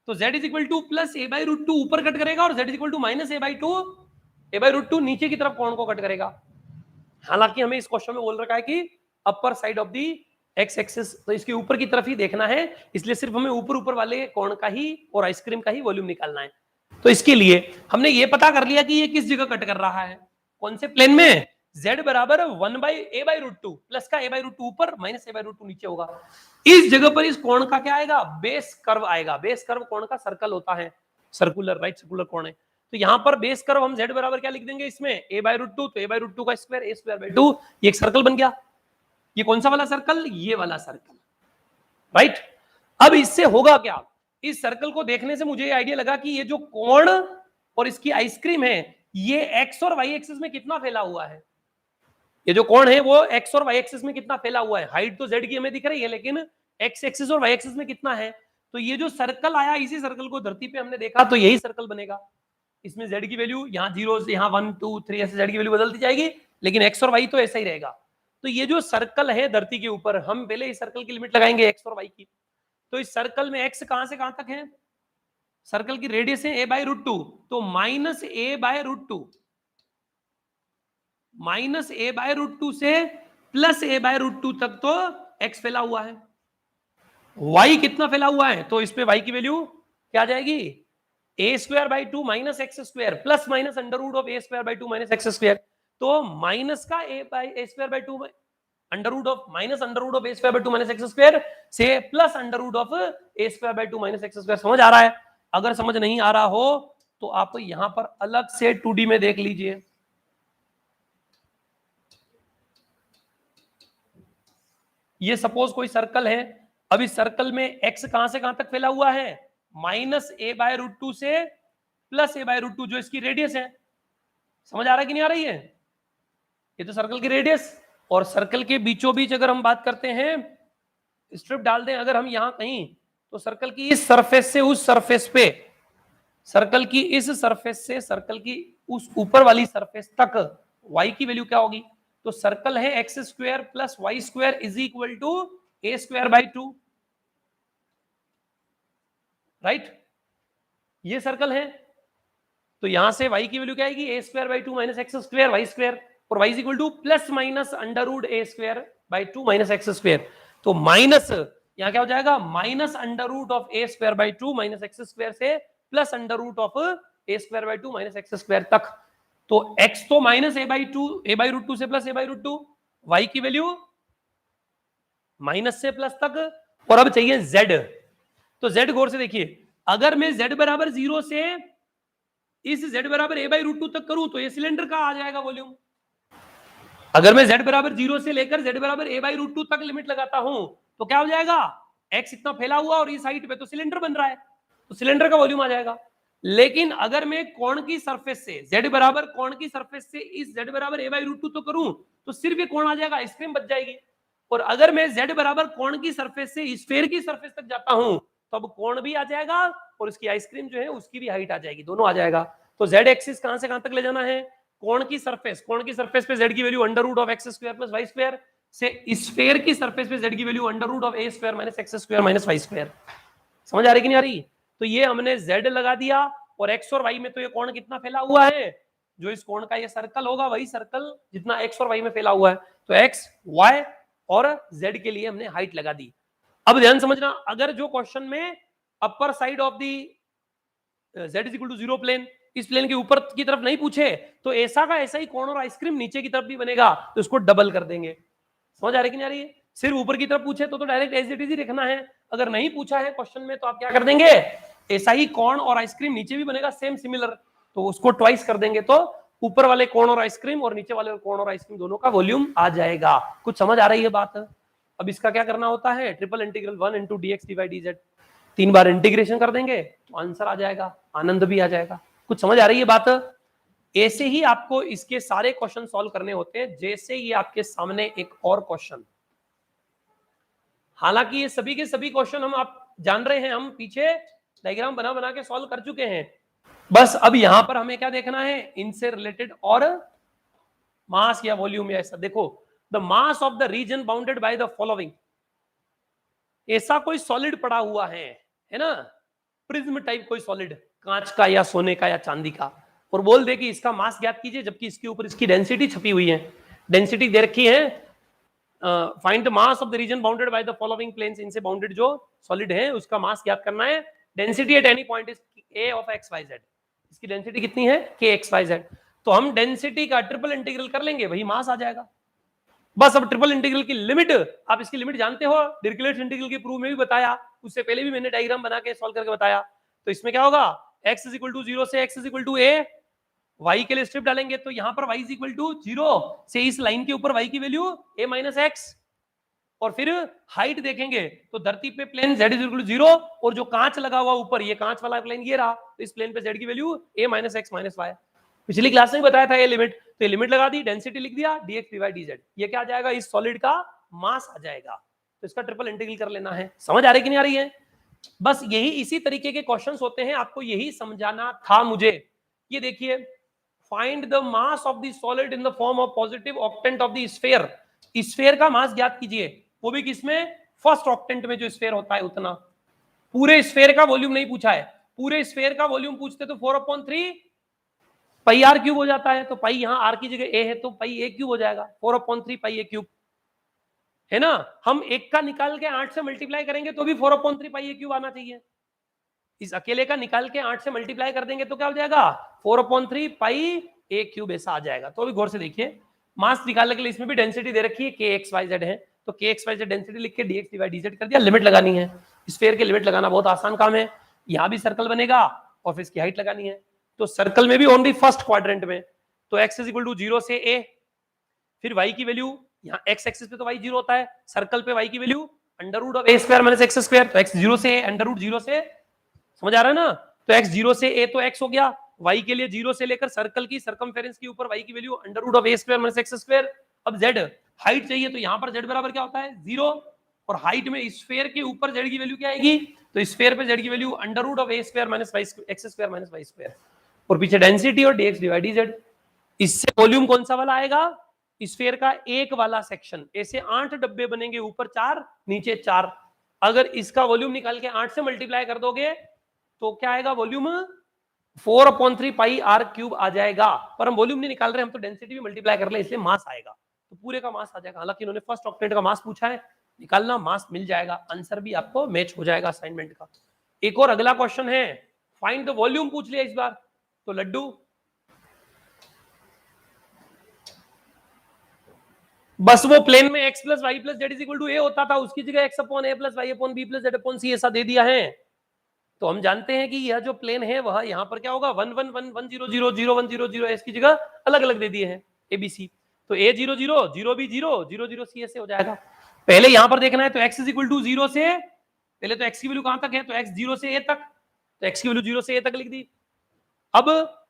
A: तो z is equal to plus a by root two ऊपर कट करेगा और z is equal to minus a by root two नीचे की तरफ कोण को कट करेगा। हालांकि हमें इस क्वेश्चन में बोल रखा है कि अपर side of the x axis, तो इसके ऊपर की तरफ ही देखना है, इसलिए सिर्फ हमें ऊपर ऊपर वाले कोण का ही और आइसक्रीम का ही वॉल्यूम निकालना है। तो इसके लिए हमने ये पता कर लिया कि ये किस जगह कट कर रहा है, कौन से प्लेन में। z बराबर 1 by A by root two, plus का a बाई रूट टू ऊपर minus a by root two नीचे होगा। इस जगह पर इस कोण का क्या आएगा? बेस कर्व आएगा। बेस कर्व कोण का सर्कल होता है, सर्कुलर, राइट सर्कुलर कोण है। तो यहां पर बेस कर्व हम z बराबर क्या लिख देंगे इसमें? a बाई रूट टू, तो a बाई रूट टू का square, a square by to, ये एक सर्कल बन गया। ये कौन सा वाला सर्कल? ये वाला सर्कल, राइट। अब इससे होगा क्या? इस सर्कल को देखने से मुझे आइडिया लगा कि ये जो कोण और इसकी आइसक्रीम है, ये एक्स और वाई एक्सिस में कितना फैला हुआ है। ये जो कोण है वो एक्स और वाई एक्सिस में कितना फैला हुआ है। हाइट तो जेड की हमें दिख रही है, लेकिन एक्स एक्सिस और वाई एक्सिस में कितना है। तो ये जो सर्कल आया, इसी सर्कल को धरती पे हमने देखा, तो यही सर्कल बनेगा। इसमें z की वैल्यू यहाँ 0, यहाँ 1 2 3 ऐसे z की वैल्यू बदलती जाएगी, लेकिन x और y तो ऐसा ही रहेगा। तो ये जो सर्कल है धरती के ऊपर, हम पहले इस सर्कल की लिमिट लगाएंगे x और y की। तो इस सर्कल में x कहां से कहां तक है? सर्कल की रेडियस है a बाय रूट टू, तो minus a by root two, minus a by root two से plus a by root two तक तो x फैला हुआ है। y कितना फैला हुआ है? तो इस पे y की वैल्यू क्या आ जाएगी? A square by two minus x square plus minus under root of A square by two minus x square. तो माइनस का A square by two under root of minus under root of A square by two minus x square से plus under root of A square by two minus x square. समझ आ रहा है? अगर समझ नहीं आ रहा हो तो आप यहां पर अलग से 2D में देख लीजिए। ये सपोज कोई सर्कल है। अब इस सर्कल में एक्स कहां से कहां तक फैला हुआ है? Minus a by root two से plus a by root two, जो इसकी रेडियस है। समझ आ रहा है कि नहीं आ रही है? ये तो सर्कल की रेडियस, और सर्कल के बीचों बीच अगर हम बात करते हैं, स्ट्रिप डाल दें अगर हम यहां कहीं, तो सर्कल की इस सरफेस से उस सरफेस पे, सर्कल की इस सरफेस से सर्कल की उस ऊपर वाली सरफेस तक y की वैल्यू क्या होगी? तो सर्कल है x square plus Y square is equal to A square by two, right. ये सर्कल है, तो यहां से y की वैल्यू क्या आएगी? A square by two minus x square Y square, और y is equal to plus minus under root a square by two minus x square. तो माइनस यहां क्या हो जाएगा? Minus under root of A square by two minus x square से plus under root of A square by two minus x square तक। तो x तो minus a by two, a by root two से plus a by root two, y की वैल्यू माइनस से प्लस तक, और अब चाहिए z। तो z गौर से देखिए, अगर मैं z बराबर 0 से इस z बराबर a बाई रूट टू तक करूं, तो ये सिलेंडर का आ जाएगा वॉल्यूम। अगर मैं z बराबर 0 से लेकर z बराबर a बाई रूट टू तक लिमिट लगाता हूं, तो क्या हो जाएगा? x इतना फैला हुआ और इस हाइट पे तो सिलेंडर बन रहा है, तो सिलेंडर का वॉल्यूम आ जाएगा। लेकिन अगर मैं कोण की सरफेस से, z बराबर कोण की सरफेस से इस z बराबर a बाई रूट टू तो करूं, तो सिर्फ ये कोण आ जाएगा, आइसक्रीम बच जाएगी। और अगर मैं z बराबर कोण की सरफेस से स्फीयर की सरफेस तक जाता हूं, तो अब कोण भी आ जाएगा और इसकी आइसक्रीम जो है उसकी भी हाइट आ जाएगी, दोनों आ जाएगा। तो z एक्सिस कहां से कहां तक ले जाना है? कोण की सरफेस, कोण की सरफेस पे z की value under root of X square plus Y square से स्फीयर की सरफेस पे z की value under root of A square minus x square minus Y square. समझ आ रही कि नहीं आ रही? तो ये हमने z लगा दिया, और x और y में तो ये कोण कितना फैला हुआ है, जो इस कोण का ये सर्कल होगा वही सर्कल जितना x और y में फैला हुआ है। तो x, y और z के लिए हमने हाइट लगा दी। अब ध्यान समझना, अगर जो क्वेश्चन में upper side of the z is equal to 0 plane, इस प्लेन के ऊपर की तरफ नहीं पूछे, तो ऐसा का ऐसा ही कोण और आइसक्रीम नीचे की तरफ भी बनेगा, तो इसको डबल कर देंगे। समझ आ रही कि नहीं आ रही है? सिर्फ ऊपर की तरफ पूछे तो डायरेक्ट एज इट इज ही रखना है। अगर नहीं पूछा है क्वेश्चन में, तो आप क्या कर देंगे? ऐसा ही कोण और आइसक्रीम नीचे भी बनेगा सेम सिमिलर, तो उसको ट्वाइस कर देंगे, तो ऊपर वाले कोण और आइसक्रीम और नीचे वाले कोण और आइसक्रीम दोनों का वॉल्यूम आ जाएगा। कुछ समझ आ रही है बात? अब इसका क्या करना होता है? Triple integral 1 into dx dy dz, 3 बार इंटीग्रेशन कर देंगे तो आंसर आ जाएगा, आनंद भी आ जाएगा। कुछ समझ आ रही है बात? ऐसे ही आपको इसके सारे क्वेश्चन सॉल्व करने होते हैं, जैसे ये आपके सामने एक और क्वेश्चन। हालांकि ये सभी के सभी क्वेश्चन हम आप जान रहे हैं, हम पीछे डायग्राम बना बना के सॉल्व कर चुके हैं, बस अब यहां पर हमें क्या देखना है, इनसे रिलेटेड और मास या वॉल्यूम या ऐसा। देखो, the mass of the region bounded by the following, ऐसा कोई सॉलिड पड़ा हुआ है ना, प्रिज्म टाइप कोई सॉलिड, कांच का या सोने का या चांदी का, और बोल दे कि इसका मास ज्ञात कीजिए, जबकि इसके ऊपर इसकी डेंसिटी छपी हुई है, डेंसिटी दे रखी है, find the mass of the region bounded by the following planes, इनसे बाउंडेड जो सॉलिड है उसका मास ज्ञात करना है, density at any point is a of X Y Z, इसकी डेंसिटी कितनी है, k एक्स वाई जेड। तो हम डेंसिटी का ट्रिपल इंटीग्रल कर लेंगे, वही मास आ जाएगा। बस अब ट्रिपल इंटीग्रल की लिमिट, आप इसकी लिमिट जानते हो, डिरिचलेट इंटीग्रल के प्रूफ में भी बताया, उससे पहले भी मैंने डायग्राम बना के सॉल्व करके बताया। तो इसमें क्या होगा, x इज इक्वल टू 0 से x is equal to a, y के लिए स्ट्रिप डालेंगे तो यहां पर y इज इक्वल टू 0 से इस लाइन के ऊपर y की वैल्यू a माइनस एक्स, और फिर हाइट देखेंगे तो धरती पे plane z is equal to 0, और जो कांच लगा हुआ ऊपर, ये कांच वाला प्लेन ये रहा, तो इस प्लेन पे z की value a minus X minus Y. पिछली क्लास में बताया था ये लिमिट, तो ये लिमिट लगा दी, डेंसिटी लिख दिया, dx डिवाइड dz, ये क्या आ जाएगा, इस सॉलिड का मास आ जाएगा। तो इसका ट्रिपल इंटीग्रल कर लेना है। समझ आ रही कि नहीं आ रही है? बस यही इसी तरीके के क्वेश्चंस होते हैं, आपको यही समझाना था मुझे। ये देखिए, find the mass of the solid in the form of positive octant of the sphere, sphere का मास ज्ञात कीजिए, वो भी किसमें, फर्स्ट ऑक्टेंट में जो स्फीयर होता है उतना। पूरे स्फीयर का वॉल्यूम नहीं पूछा है, पूरे स्फीयर का वॉल्यूम पूछते तो 4/3 पाई आर क्यूब हो जाता है, तो पाई यहां आर की जगह ए है तो पाई ए क्यूब हो जाएगा, 4/3 पाई ए क्यूब, है ना। हम एक का निकाल के 8 से मल्टीप्लाई करेंगे तो भी 4/3 पाई ए क्यूब आना चाहिए। इस अकेले का निकाल के 8 से मल्टीप्लाई कर देंगे तो क्या हो जाएगा, 4/3 पाई ए क्यूब ऐसा आ जाएगा। तो अभी गौर से देखिए, मास निकालने के लिए इसमें भी डेंसिटी दे रखी है, के एक्स वाई जेड है, तो के एक्स वाई जेड डेंसिटी लिख के dx डिवाइड dz कर दिया, लिमिट लगानी है। स्फीयर की लिमिट लगाना बहुत आसान काम है, यहां भी सर्कल बनेगा और फिर इसकी हाइट लगानी है। तो सर्कल में भी ओनली फर्स्ट क्वाड्रेंट में, तो x इज इक्वल टू 0 से a, फिर y की वैल्यू, यहाँ x एक्सिस पे तो y 0 होता है, सर्कल पे y की value under root of a square minus x square, तो x 0 से a, अंडर रूट 0 से, समझ आ रहा है ना। तो x 0 से a तो x हो गया, y के लिए 0 से लेकर सर्कल की सरकमफेरेंस के ऊपर y की value under root of a square minus x square. अब z हाइट चाहिए, तो यहाँ पर z बराबर क्या होता है, 0, और हाइट में स्फीयर के ऊपर z की वैल्यू क्या आएगी, तो स्फीयर पे z की value under root of a square minus x square minus Y square, और पीछे डेंसिटी और dx डिवाइड dz। इससे वॉल्यूम कौन सा वाला आएगा, स्फीयर का एक वाला सेक्शन। ऐसे 8 डब्बे बनेंगे, ऊपर 4 नीचे 4, अगर इसका वॉल्यूम निकाल के 8 से मल्टीप्लाई कर दोगे तो क्या आएगा, वॉल्यूम 4/3 पाई आर क्यूब आ जाएगा। पर हम वॉल्यूम नहीं निकाल रहे, हम तो डेंसिटी भी मल्टीप्लाई कर ले, इसलिए मास आएगा, तो पूरे का मास आ जाएगा। हालांकि इन्होंने फर्स्ट ऑक्टेंट का मास पूछा है, निकालना, मास मिल जाएगा, आंसर भी आपको मैच हो जाएगा असाइनमेंट का। एक और अगला क्वेश्चन है, फाइंड द वॉल्यूम पूछ लिया इस बार, तो लड्डू बस वो प्लेन में x plus y plus z is equal to a होता था, उसकी जगह x upon a plus y upon b plus z upon c ऐसा दे दिया है। तो हम जानते हैं कि यह जो प्लेन है वह यहाँ पर क्या होगा, 1 1 1 1 0 0 0 1 0 0, इसकी जगह अलग अलग दे दिए हैं ए बी सी, तो a 0 0 0 b 0 0 0 c ऐसे हो जाएगा। पहले यहाँ पर देखना है, तो x इज इक्वल टू 0 से, पहले तो x की वैल्यू कहां तक है, तो x 0 से a तक, तो x की वैल्यू 0 से a तक लिख दी। अब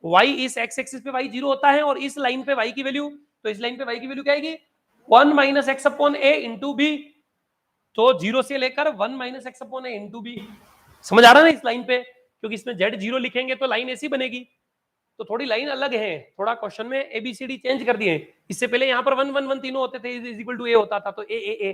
A: y इस x एक्सिस पे y 0 होता है, और इस लाइन पे y की वैल्यू, तो इस लाइन पे y की वैल्यू क्या आएगी, 1 माइनस एक्स अपॉन ए इंटू बी, तो 0 से लेकर 1 माइनस एक्स अपॉन ए इंटू बी। समझ आ रहा है ना इस लाइन पे, क्योंकि इसमें z 0 लिखेंगे तो लाइन ऐसी बनेगी, तो थोड़ी लाइन अलग है, थोड़ा क्वेश्चन में एबीसीडी चेंज कर दिए। इससे पहले यहाँ पर 1 1 1 तीनों होते थे, इज इक्वल टू ए होता था, तो ए,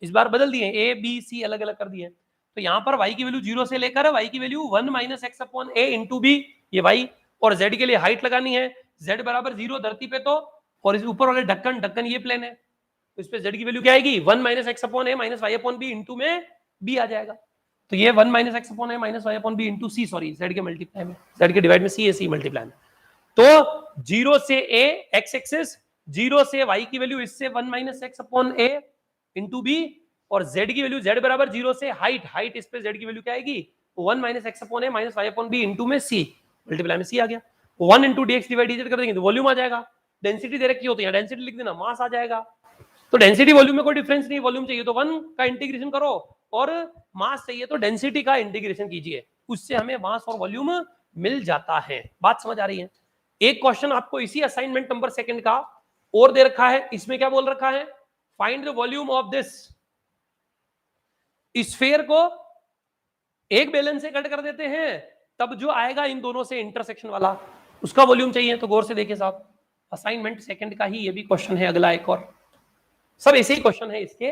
A: इस बार बदल दिए, ए बी सी अलग अलग कर दिए। तो यहाँ पर y की वैल्यू 0 से लेकर y की वैल्यू 1 माइनस एक्स अपॉन ए इंटू बी, ये y, और z के लिए हाइट लगानी है, z बराबर 0 धरती पे, तो और इस ऊपर वाले ढक्कन, ढक्कन ये प्लेन है, तो इस पे z की वैल्यू क्या आएगी, 1 minus x upon a minus y upon b into में b आ जाएगा। तो ये 1 minus x upon a minus y upon b into c, sorry z के मल्टीप्लाई में, z के डिवाइड में c है, c मल्टीप्लाई में। तो 0 से a x एक्सिस, 0 से y की वैल्यू इससे 1 माइनस एक्स अपॉन ए इंटू बी, और z की वैल्यू z बराबर 0 से हाइट, हाइट इस पे z की वैल्यू क्या आएगी, 1 minus x upon a minus y upon b into में c, मल्टीप्लाई में c आ गया। 1 इंटू dx डिवाइड dz कर देंगे तो वॉल्यूम आ जाएगा। डेंसिटी दे रखी होती है, डेंसिटी लिख देना, मास आ जाएगा। तो डेंसिटी वॉल्यूम में कोई डिफरेंस नहीं, वॉल्यूम चाहिए तो 1 का इंटीग्रेशन करो, और मास चाहिए तो डेंसिटी का इंटीग्रेशन कीजिए, उससे हमें मास और वॉल्यूम मिल जाता है। बात समझ आ रही है? एक क्वेश्चन आपको इसी असाइनमेंट नंबर 2 का और दे रखा है, इसमें क्या बोल रखा है, find the volume of this sphere को एक बैलेंस से कट कर देते हैं, तब जो आएगा इन दोनों से इंटरसेक्शन वाला उसका वॉल्यूम चाहिए। तो गौर से देखिए साहब, असाइनमेंट सेकंड का ही ये भी क्वेश्चन है, अगला एक और, सब ऐसे ही क्वेश्चन है इसके।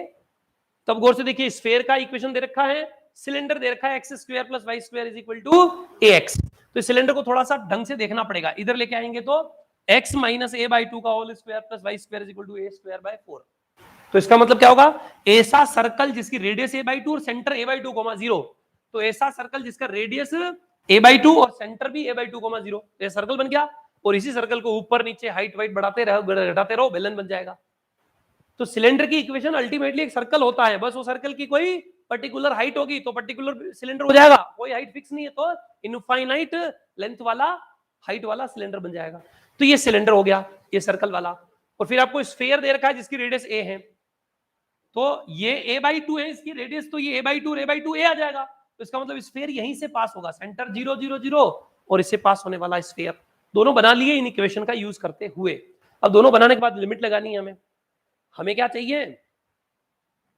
A: तब गौर से देखिए, स्फीयर का इक्वेशन दे रखा है, सिलेंडर दे रखा है x square plus Y square is equal to a x. तो सिलेंडर को थोड़ा सा ढंग से देखना पड़ेगा, इधर लेके आएंगे तो x minus a by two का whole square plus Y square is equal to A square by 4। तो इसका मतलब क्या होगा, ऐसा सर्कल जिसकी रेडियस ए बाई टू और centre a by two comma 0, तो ऐसा सर्कल जिसका रेडियस ए बाई टू और सेंटर भी ए बाई टू कोमा 0, ये सर्कल बन गया। और इसी सर्कल को ऊपर नीचे हाइट वाइट बढ़ाते रहो, घटाते रहो, बेलन बन जाएगा। तो सिलेंडर की इक्वेशन अल्टीमेटली एक सर्कल होता है, बस वो सर्कल की कोई पर्टिकुलर हाइट होगी तो पर्टिकुलर सिलेंडर हो जाएगा, कोई हाइट फिक्स नहीं है तो इनफाइनाइट लेंथ वाला हाइट वाला सिलेंडर बन जाएगा। तो ये सिलेंडर हो गया, ये सर्कल वाला। और फिर आपको स्फीयर दे रखा है जिसकी रेडियस ए है, तो ये ए बाई टू है इसकी रेडियस, तो ये ए बाई टू और ए बाई टू ए आ जाएगा। तो इसका मतलब स्फीयर यहीं से पास होगा, सेंटर 0 0 0 और इससे पास होने वाला स्फीयर। दोनों बना लिए इन इक्वेशन का यूज करते हुए। अब दोनों बनाने के बाद लिमिट लगानी है हमें क्या चाहिए,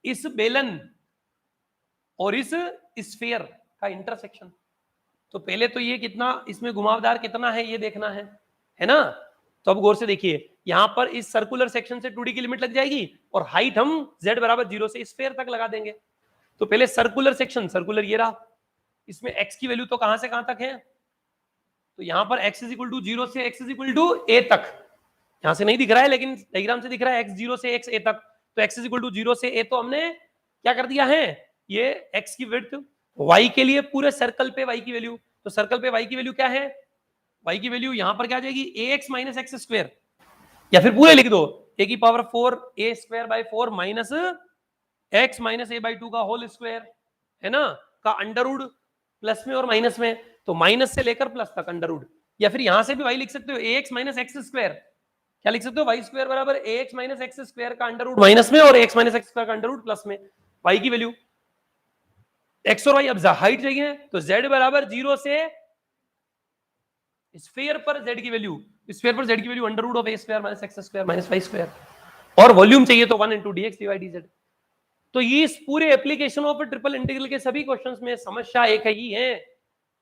A: इस बेलन और इस स्फीयर का इंटरसेक्शन। तो पहले तो ये कितना इसमें घुमावदार कितना है ये देखना है ना। तो अब गौर से देखिए, यहां पर इस सर्कुलर सेक्शन से 2d की लिमिट लग जाएगी और हाइट हम z बराबर 0 से स्फीयर तक लगा देंगे। तो पहले सर्कुलर सेक्शन, सर्कुलर ये रहा, इसमें x की वैल्यू तो कहां से कहां तक है, तो यहां पर x इज इक्वल टू 0 से x is equal to a तक, यहां से नहीं दिख रहा है लेकिन डायग्राम से दिख रहा है x 0 से x a तक। तो x इज इक्वल टू 0 से a, तो हमने क्या कर दिया है, ये x की विड्थ, y के लिए पूरे सर्कल पे y की वैल्यू, तो सर्कल पे y की वैल्यू क्या है, y की वैल्यू यहां पर क्या आ जाएगी ax माइनस एक्स स्क्वायर, या फिर पूरे लिख दो a की power 4 a square by 4 minus x minus a by 2 का होल स्क्वायर, है ना, का अंडर रूट प्लस में और माइनस में, तो माइनस से लेकर प्लस तक अंडर रूट। या फिर यहां से भी y लिख सकते हो ax माइनस एक्स स्क्वायर, क्या लिख सकते हो, y स्क्वायर बराबर ax माइनस एक्स स्क्वायर का अंडर रूट माइनस में और ax माइनस एक्स स्क्वायर का अंडर रूट प्लस में। y की वैल्यू x और y, अब हाइट चाहिए तो z बराबर 0 से स्फीयर पर z की वैल्यू, स्फीयर पर z की value under root of a square minus x square minus y square, और वॉल्यूम चाहिए तो 1 into dx dy dz। तो ये इस पूरे एप्लीकेशन ऑफ ट्रिपल इंटीग्रल के सभी क्वेश्चंस में समस्या एक ही है,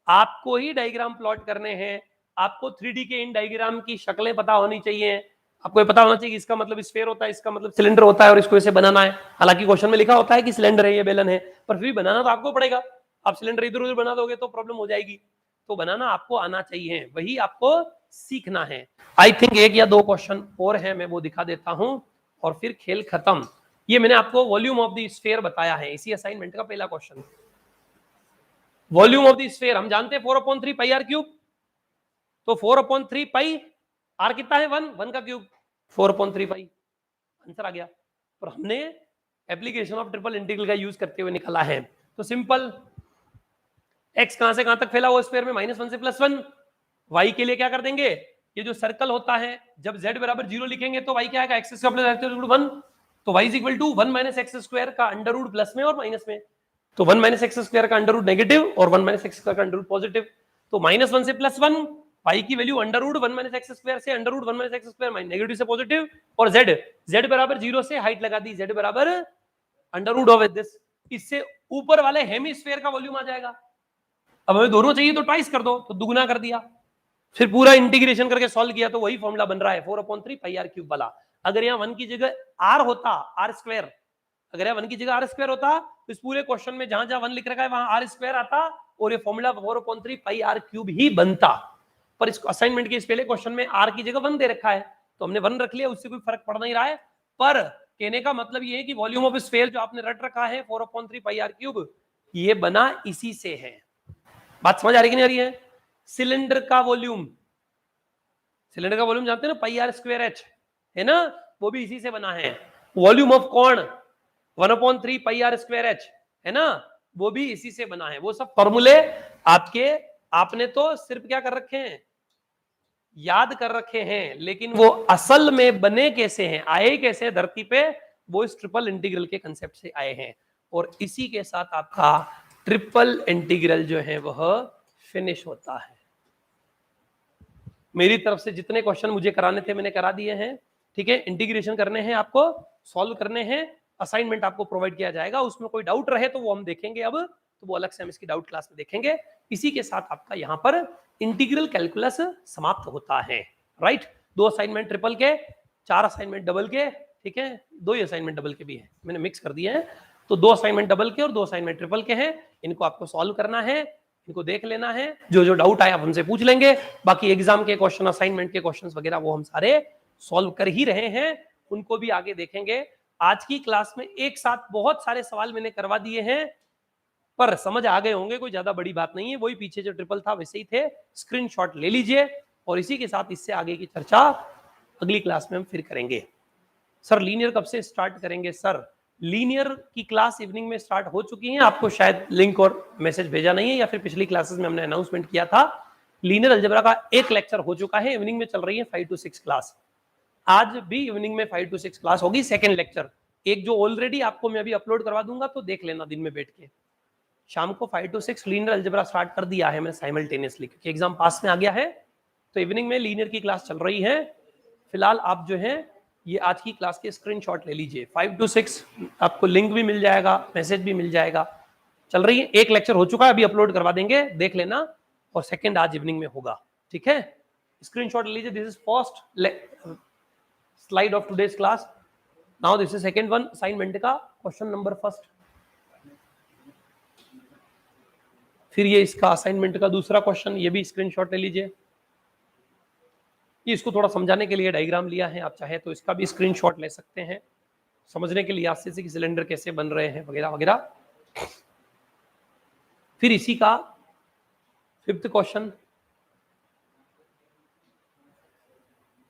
A: आपको ही डायग्राम प्लॉट करने हैं, आपको 3D के इन डायग्राम की शक्लें पता होनी चाहिए, आपको ये पता होना चाहिए कि इसका मतलब स्फीयर होता है, इसका मतलब सिलेंडर होता है और इसको ऐसे बनाना है। हालांकि क्वेश्चन में लिखा होता है कि सिलेंडर है, ये बेलन है, पर फिर भी बनाना तो आपको पड़ेगा। आप सिलेंडर इधर उधर बना दोगे तो प्रॉब्लम हो जाएगी, तो बनाना आपको आना चाहिए, वही आपको सीखना है। आई थिंक एक या दो क्वेश्चन और है, मैं वो दिखा देता हूं और फिर खेल खत्म। ये मैंने आपको वॉल्यूम ऑफ द स्फीयर बताया है, इसी असाइनमेंट का पहला question. Volume of the sphere हम जानते हैं 4/3 पाई आर क्यूब, तो 4/3 पाई आर कितना है 1 का क्यूब 4/3 पाई, आंसर आ गया। और हमने एप्लीकेशन ऑफ ट्रिपल इंटीग्रल का यूज करते हुए निकाला है। तो सिंपल, x कहां से कहां तक फैला हुआ स्फीयर में, -1 से +1। y के लिए क्या कर देंगे, ये जो सर्कल होता है जब z बराबर 0 लिखेंगे तो y क्या आएगा, x square plus x equal to 1, तो y is equal to 1 minus x square का अंडर रूट प्लस में और माइनस में, तो 1 माइनस एक्स स्क्वायर का अंडर रूट नेगेटिव और 1 माइनस एक्स स्क्वायर का अंडर रूट पॉजिटिव, तो -1 से +1, y की value under root 1 minus x square से under root 1 minus x square minus negative से पॉजिटिव, और z बराबर 0 से हाइट लगा दी, z बराबर अंडर रूट ऑफ दिस, इससे ऊपर वाले हेमिस्फीयर का वॉल्यूम आ जाएगा। अब हमें दोनों चाहिए तो ट्वाइस कर दो, तो दुगुना कर दिया, फिर पूरा इंटीग्रेशन करके सॉल्व किया तो वही फॉर्मूला बन रहा है 4/3 पाई आर क्यूब वाला। अगर यहाँ 1 की जगह r होता, r स्क्वायर, अगर यहाँ 1 की जगह r स्क्वायर होता तो इस पूरे क्वेश्चन में जहां जहां 1 लिख रखा है वहां r स्क्वायर आता और ये फॉर्मूला 4/3 पाई आर क्यूब ही बनता। पर इस असाइनमेंट के इस पहले क्वेश्चन में r की जगह 1 दे रखा है तो हमने 1 रख लिया, उससे कोई फर्क पड़ नहीं रहा है। पर कहने का मतलब ये है कि वॉल्यूम ऑफ स्फीयर जो आपने रट रखा है 4/3 पाई आर क्यूब, ये बना इसी से है। बात समझ आ रही कि नहीं आ रही है? सिलेंडर का वॉल्यूम, सिलेंडर का वॉल्यूम जानते हैं ना, पाई आर स्क्वायर एच, है ना, वो भी इसी से बना है। वॉल्यूम ऑफ कौन, 1/3 पाई आर स्क्वायर एच, है ना, वो भी इसी से बना है। वो सब फॉर्मूले आपके, आपने तो सिर्फ क्या कर रखे हैं, याद कर रखे हैं, लेकिन वो असल में बने कैसे हैं, आए कैसे धरती पे, वो इस ट्रिपल इंटीग्रल के कंसेप्ट से आए हैं। और इसी के साथ आपका ट्रिपल इंटीग्रल जो है वह फिनिश होता है। मेरी तरफ से जितने क्वेश्चन मुझे कराने थे मैंने करा दिए हैं, ठीक है। इंटीग्रेशन करने हैं आपको, सॉल्व करने हैं, असाइनमेंट आपको प्रोवाइड किया जाएगा, उसमें कोई डाउट रहे तो वो हम देखेंगे अब तो वो अलग से हम इसकी डाउट क्लास में देखेंगे। इसी के साथ आपका यहाँ पर इंटीग्रल कैलकुलस समाप्त होता है। राइट, 2 असाइनमेंट ट्रिपल के, 4 असाइनमेंट डबल के, ठीक है, 2 ही असाइनमेंट डबल के भी है, मैंने मिक्स कर दिए हैं। तो 2 असाइनमेंट डबल के और 2 असाइनमेंट ट्रिपल के हैं, इनको आपको सॉल्व करना है, इनको देख लेना है, जो जो डाउट आए आप हमसे पूछ लेंगे। बाकी एग्जाम के क्वेश्चन, असाइनमेंट के क्वेश्चंस वगैरह वो हम सारे सॉल्व कर ही रहे हैं, उनको भी आगे देखेंगे। आज की क्लास में एक साथ बहुत सारे सवाल मैंने करवा दिए हैं, पर समझ आ गए होंगे, कोई ज्यादा बड़ी बात नहीं है, वही पीछे जो ट्रिपल था वैसे ही थे। स्क्रीनशॉट ले लीजिए और इसी के साथ इससे आगे की चर्चा अगली क्लास में हम फिर करेंगे। सर लीनियर कब से स्टार्ट करेंगे? सर लीनियर की क्लास इवनिंग में स्टार्ट हो चुकी है, आपको शायद लिंक और मैसेज भेजा नहीं है, या फिर पिछली क्लासेस में हमने अनाउंसमेंट किया था। लीनियर अलजेब्रा का एक लेक्चर हो चुका है, इवनिंग में चल रही है 5 to 6 क्लास। आज भी इवनिंग में 5 to 6 क्लास होगी, सेकेंड लेक्चर, एक जो ऑलरेडी आपको मैं अभी अपलोड करवा दूंगा, तो देख लेना दिन में बैठ के। शाम को 5 to 6 लीनियर अलजेब्रा स्टार्ट कर दिया है मैंने साइमल्टेनियसली, क्योंकि एग्जाम पास में आ गया है, तो इवनिंग में लीनियर की क्लास चल रही है। फिलहाल आप जो है ये आज की क्लास के स्क्रीनशॉट ले लीजिए, 5 to 6 आपको लिंक भी मिल जाएगा, मैसेज भी मिल जाएगा। चल रही है, एक लेक्चर हो चुका है, अभी अपलोड करवा देंगे, देख लेना, और सेकंड आज इवनिंग में होगा, ठीक है। स्क्रीनशॉट ले लीजिए, this is first slide of today's class. Now this is second one, assignment का क्वेश्चन नंबर फर्स्ट। फिर ये इसका असाइनमेंट का दूसरा क्वेश्चन, ये भी स्क्रीनशॉट ले लीजिए। ये इसको थोड़ा समझाने के लिए डायग्राम लिया है, आप चाहे तो इसका भी स्क्रीनशॉट ले सकते हैं, समझने के लिए आरसीसी के सिलेंडर कैसे बन रहे हैं वगैरह वगैरह। फिर इसी का फिफ्थ क्वेश्चन,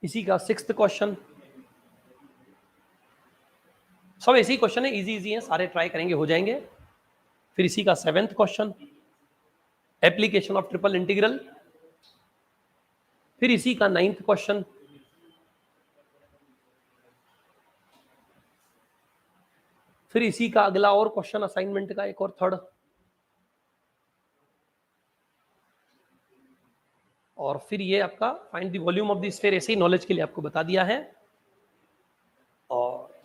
A: इसी का सिक्स्थ क्वेश्चन, सब ऐसे ही क्वेश्चन है, इजी इजी है, सारे ट्राई करेंगे, हो जाएंगे। फिर इसी का seventh question, application of triple integral. फिर इसी का नाइन्थ क्वेश्चन, फिर इसी का अगला और क्वेश्चन असाइनमेंट का एक और थर्ड, और फिर ये आपका find the volume of the sphere, ऐसे ही नॉलेज के लिए आपको बता दिया है। और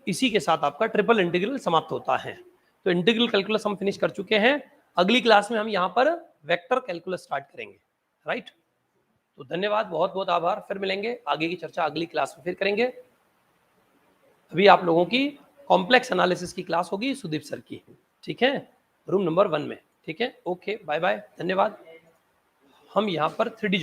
A: इसी के साथ आपका ट्रिपल इंटीग्रल समाप्त होता है। तो इंटीग्रल कैलकुलस हम फिनिश कर चुके हैं, अगली क्लास में हम यहाँ पर वेक्टर कैलकुलस स्टार्ट करेंगे। राइट, तो धन्यवाद, बहुत बहुत आभार, फिर मिलेंगे, आगे की चर्चा अगली क्लास में फिर करेंगे। अभी आप लोगों की कॉम्प्लेक्स एनालिसिस की क्लास होगी सुदीप सर की, ठीक है, रूम नंबर 1 में, ठीक है। ओके, बाय बाय, धन्यवाद। हम यहाँ पर 3D